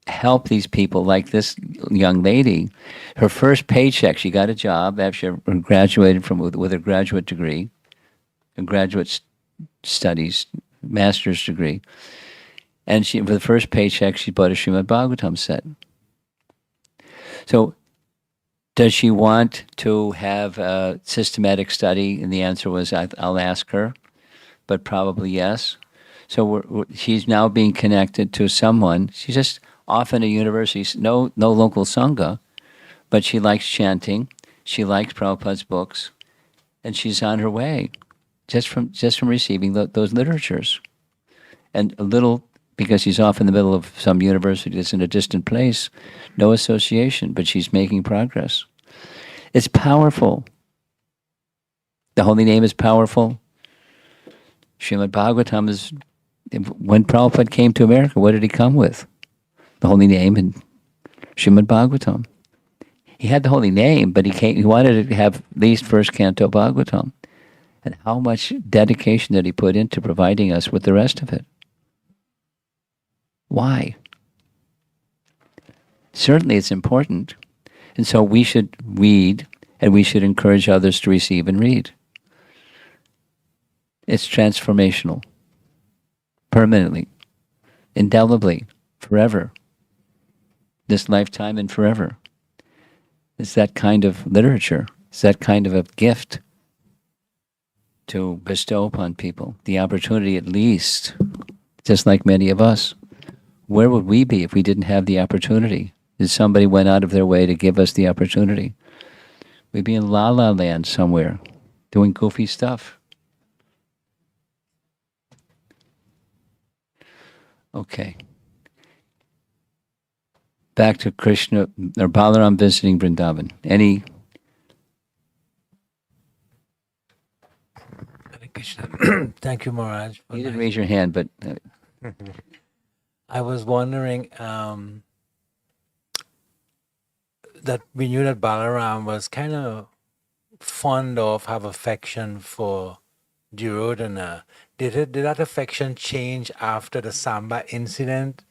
help these people? Like this young lady, her first paycheck, she got a job after she graduated with a graduate degree, a graduate studies, master's degree. And for the first paycheck, she bought a Srimad Bhagavatam set. So does she want to have a systematic study? And the answer was, I'll ask her, but probably yes. So she's now being connected to someone. She's just off in a university, no local sangha, but she likes chanting. She likes Prabhupada's books, and she's on her way, just from receiving those literatures. And a little, because she's off in the middle of some university that's in a distant place, no association, but she's making progress. It's powerful. The holy name is powerful. Srimad Bhagavatam is. When Prabhupada came to America, what did he come with? The holy name and Srimad Bhagavatam. He had the holy name, but he wanted to have at least first canto Bhagavatam. And how much dedication did he put into providing us with the rest of it? Why? Certainly it's important. And so we should read, and we should encourage others to receive and read. It's transformational. Permanently, indelibly, forever. This lifetime and forever. It's that kind of literature. It's that kind of a gift to bestow upon people. The opportunity, at least, just like many of us. Where would we be if we didn't have the opportunity? If somebody went out of their way to give us the opportunity? We'd be in La La Land somewhere, doing goofy stuff. Okay. Back to Krishna or Balaram visiting Vrindavan. Any? Hare Krishna. Thank you, Maharaj. for You didn't nice- raise your hand, but I was wondering that we knew that Balaram was kind of fond of, have affection for Duryodhana. Did that affection change after the Samba incident?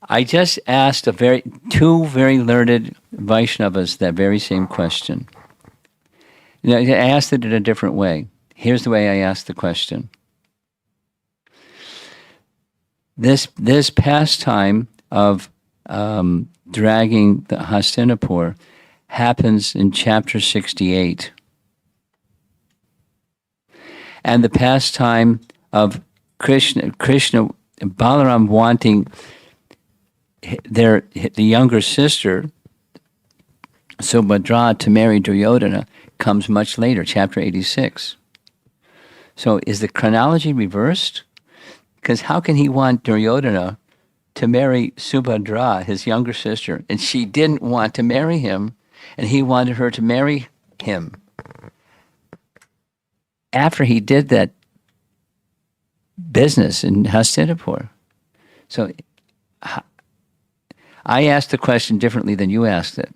I just asked two very learned Vaishnavas that very same question. I asked it in a different way. Here's the way I asked the question. This pastime of dragging the Hastinapur happens in chapter 68. And the pastime of Krishna, Balaram wanting the younger sister, Subhadra, to marry Duryodhana comes much later, chapter 86. So is the chronology reversed? Because how can he want Duryodhana to marry Subhadra, his younger sister, and she didn't want to marry him, and he wanted her to marry him? After he did that business in Hastinapur. So I asked the question differently than you asked it.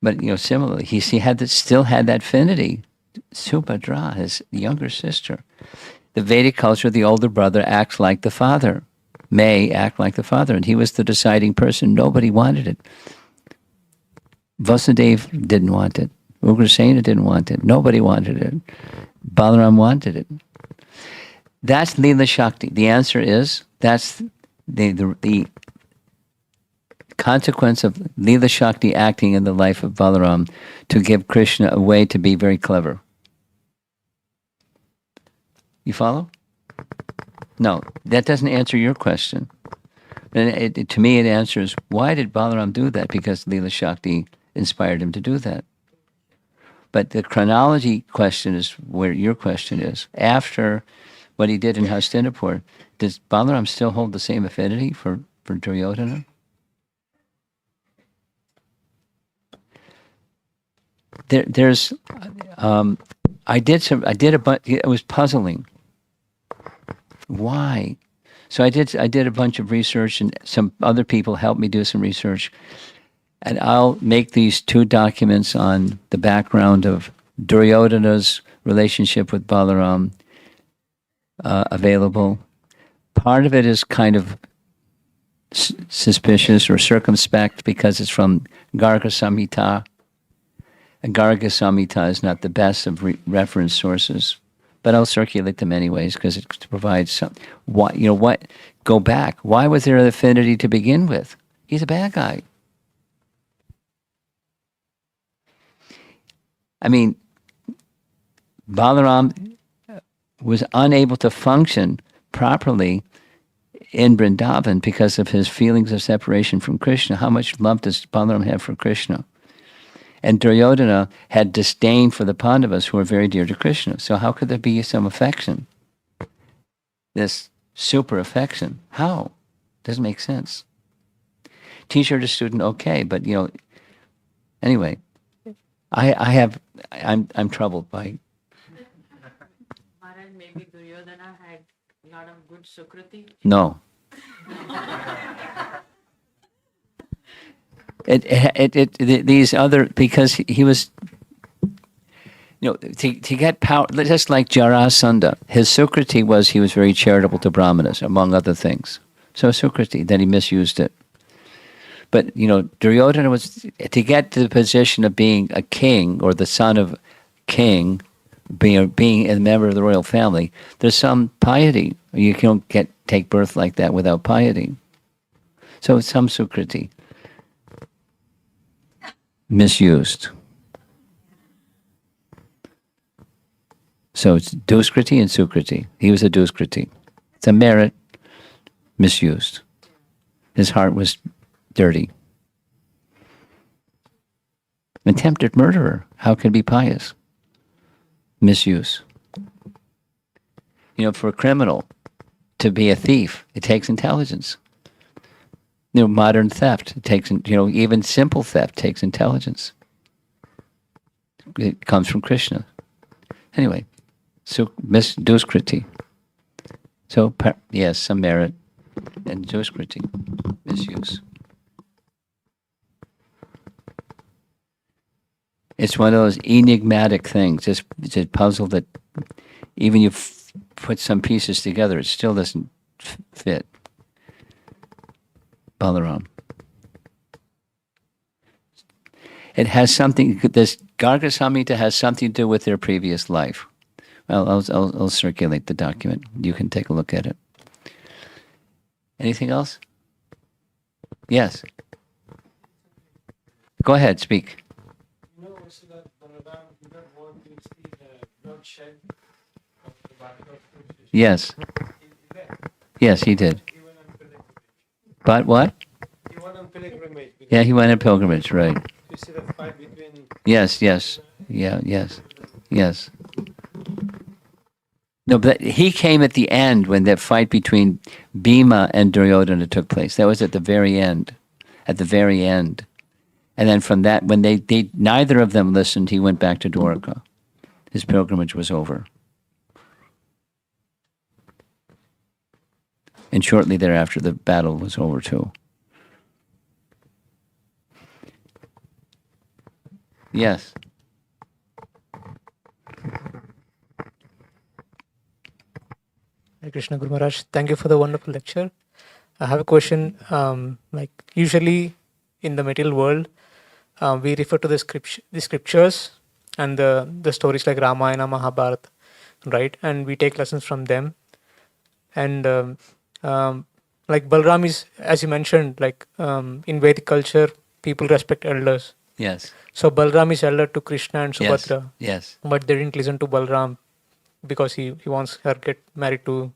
But similarly, he still had that affinity. Subhadra, his younger sister. The Vedic culture, the older brother acts like the father, may act like the father, and he was the deciding person. Nobody wanted it. Vasudeva didn't want it. Ugrasena didn't want it. Nobody wanted it. Balaram wanted it. That's Leela Shakti. The answer is that's the consequence of Leela Shakti acting in the life of Balaram to give Krishna a way to be very clever. You follow? No, that doesn't answer your question. And to me, it answers, why did Balaram do that? Because Leela Shakti inspired him to do that. But the chronology question is where your question is. After what he did in Hastinapur, does Balaram still hold the same affinity for Duryodhana? I did a bunch. It was puzzling. Why? So I did a bunch of research, and some other people helped me do some research. And I'll make these two documents on the background of Duryodhana's relationship with Balaram available. Part of it is kind of suspicious or circumspect because it's from Garga Samhita. And Garga Samhita is not the best of reference sources, but I'll circulate them anyways because it provides some. What? Go back. Why was there an affinity to begin with? He's a bad guy. I mean, Balaram was unable to function properly in Vrindavan because of his feelings of separation from Krishna. How much love does Balaram have for Krishna? And Duryodhana had disdain for the Pandavas who were very dear to Krishna. So how could there be some affection? This super affection. How? Doesn't make sense. Teacher to student, okay, but anyway, I'm troubled by. Maharaj, maybe Duryodhana had a lot of good Sukriti. No. These other, because he was, to get power, just like Jarasandha, his Sukriti was he was very charitable to Brahmanas, among other things. So Sukriti, then he misused it. But, Duryodhana was, to get to the position of being a king or the son of king, being a member of the royal family, there's some piety. You can't take birth like that without piety. So it's some Sukriti. Misused. So it's Duskriti and Sukriti. He was a Duskriti. It's a merit misused. His heart was dirty. Attempted murderer. How can it be pious? Misuse. For a criminal to be a thief, it takes intelligence. Modern theft, it takes, even simple theft takes intelligence. It comes from Krishna. Anyway, so duskriti. So, yes, some merit and duskriti, misuse. It's one of those enigmatic things. It's a puzzle that even you put some pieces together, it still doesn't fit. Balaram. It has something. This Garga Samhita has something to do with their previous life. Well, I'll circulate the document. You can take a look at it. Anything else? Yes. Go ahead. Speak. Also that Balaram did not want to see the bloodshed of the battle of Kurukshetra. Yes. Yes, he did. He went on pilgrimage. But what? He went on pilgrimage. Yeah, he went on pilgrimage, right? You see the fight between. Yes. Yeah, yes. No, but he came at the end when that fight between Bhima and Duryodhana took place. That was at the very end. At the very end. And then from that, when they neither of them listened, he went back to Dwarka. His pilgrimage was over. And shortly thereafter, the battle was over too. Yes. Hare Krishna Guru Maharaj, thank you for the wonderful lecture. I have a question. Like usually in the material world, we refer to the scriptures and the stories like Ramayana, Mahabharata, right? And we take lessons from them. And like Balram is, as you mentioned, like in Vedic culture, people respect elders. Yes. So Balram is elder to Krishna and Yes. Subhadra, Yes. but they didn't listen to Balram because he wants her to get married to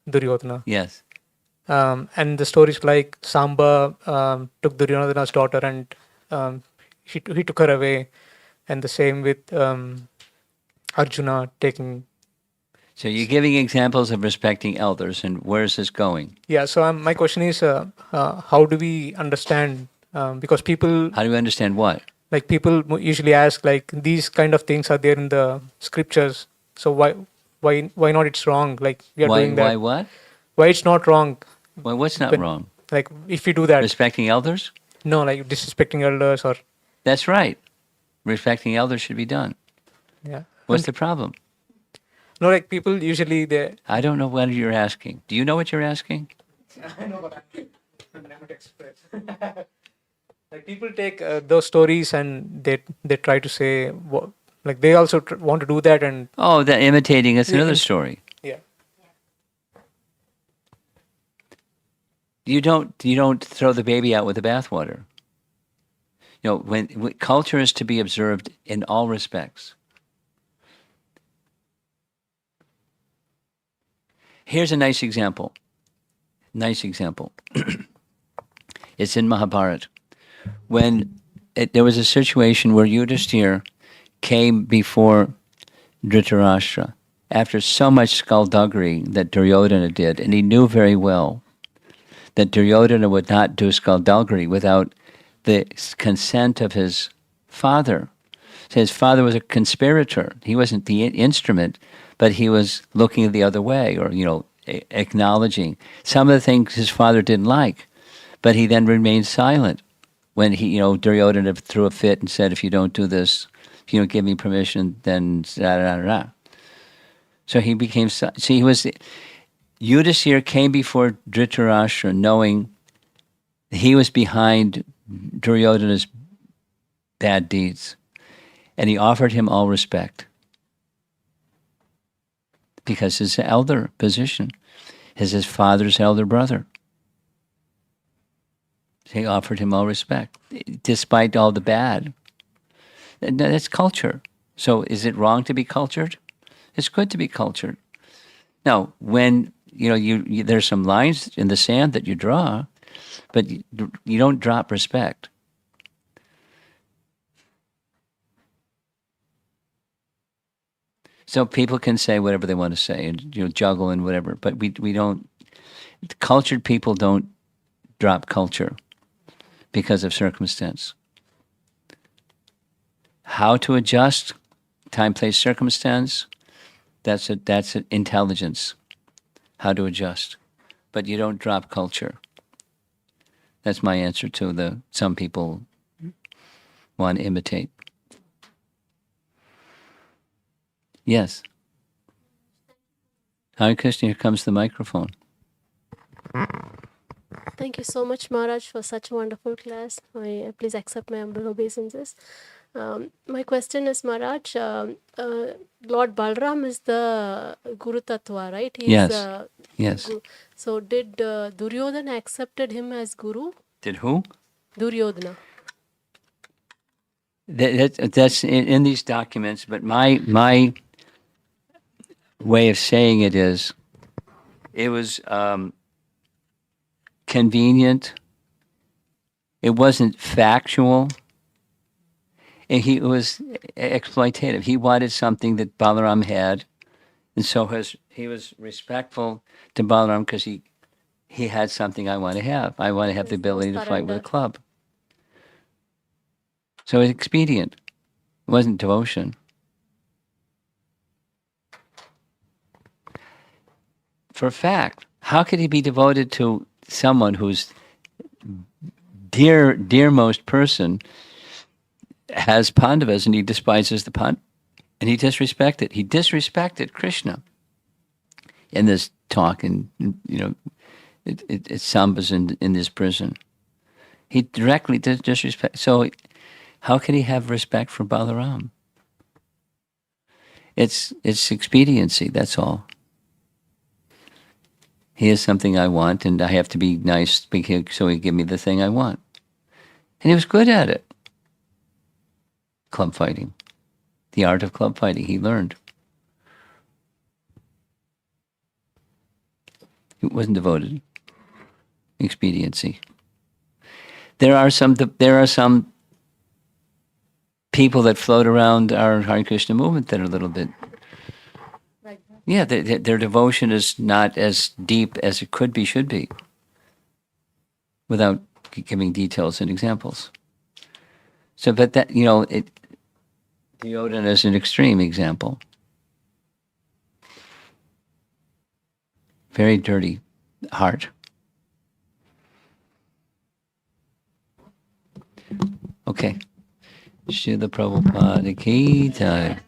Duryodhana. Yes. And the stories like Samba took Duryodhana's daughter and he took her away, and the same with Arjuna taking. So you're giving examples of respecting elders, and where's this going? Yeah, so my question is, how do we understand? Because people, How do you understand what? like people usually ask, like these kind of things are there in the scriptures. So why not? It's wrong. Like we are doing that. Why what? Why it's not wrong? Why what's not When- wrong? Like if we do that, Respecting elders? no, like disrespecting elders or That's right. Respecting elders should be done. yeah. What's the problem? No, like people usually they. I don't know what you're asking. Do you know what you're asking? I know, but I'm never to express. Like people take those stories and they try to say like they also want to do that and Oh, that imitating is another Yeah. story. yeah. You don't throw the baby out with the bathwater. When culture is to be observed in all respects. Here's a nice example. It's in Mahabharata. When there was a situation where Yudhishthira came before Dhritarashtra after so much skullduggery that Duryodhana did, and he knew very well that Duryodhana would not do skullduggery without the consent of his father. So his father was a conspirator. He wasn't the instrument, but he was looking the other way, or acknowledging some of the things his father didn't like. But he then remained silent when Duryodhana threw a fit and said, "If you don't do this, if you don't give me permission, then da da da da." So he became. See, Yudhishthira came before Dhritarashtra knowing he was behind Duryodhana's bad deeds, and he offered him all respect because his elder position is his father's elder brother. He offered him all respect, despite all the bad. That's culture. So is it wrong to be cultured? It's good to be cultured. Now, when you there's some lines in the sand that you draw, but you don't drop respect. So people can say whatever they want to say and juggle and whatever, but we don't. Cultured people don't drop culture because of circumstance. How to adjust time, place, circumstance. That's an intelligence. How to adjust, but you don't drop culture. That's my answer to the some people want to imitate. Yes. Hare Krishna, here comes the microphone. Thank you so much, Maharaj, for such a wonderful class. Please accept my humble obeisances. My question is, Maharaj, Lord Balram is the Guru Tattva, right? Yes. Yes. So did Duryodhana accepted him as Guru? Did who? Duryodhana. That's in these documents, but my way of saying it is, it was convenient. It wasn't factual. And he was exploitative. He wanted something that Balaram had, and so he was respectful to Balaram because he had something I want to have. I want to have the ability to fight with a club. So it's expedient. It wasn't devotion. For a fact, how could he be devoted to someone whose dearmost person has Pandavas and he despises the Pandavas? And he disrespected Krishna in this talk, and it sambas in this prison. He directly disrespect. So how can he have respect for Balaram? It's expediency, that's all. He has something I want, and I have to be nice so he give me the thing I want. And he was good at it. Club fighting. The art of club fighting, he learned. It wasn't devoted. Expediency. There are some people that float around our Hare Krishna movement that are a little bit. Yeah, their devotion is not as deep as it could be, should be, without giving details and examples. So, but that, Duryodhana is an extreme example. Very dirty heart. Okay. Srila Prabhupada ki jai.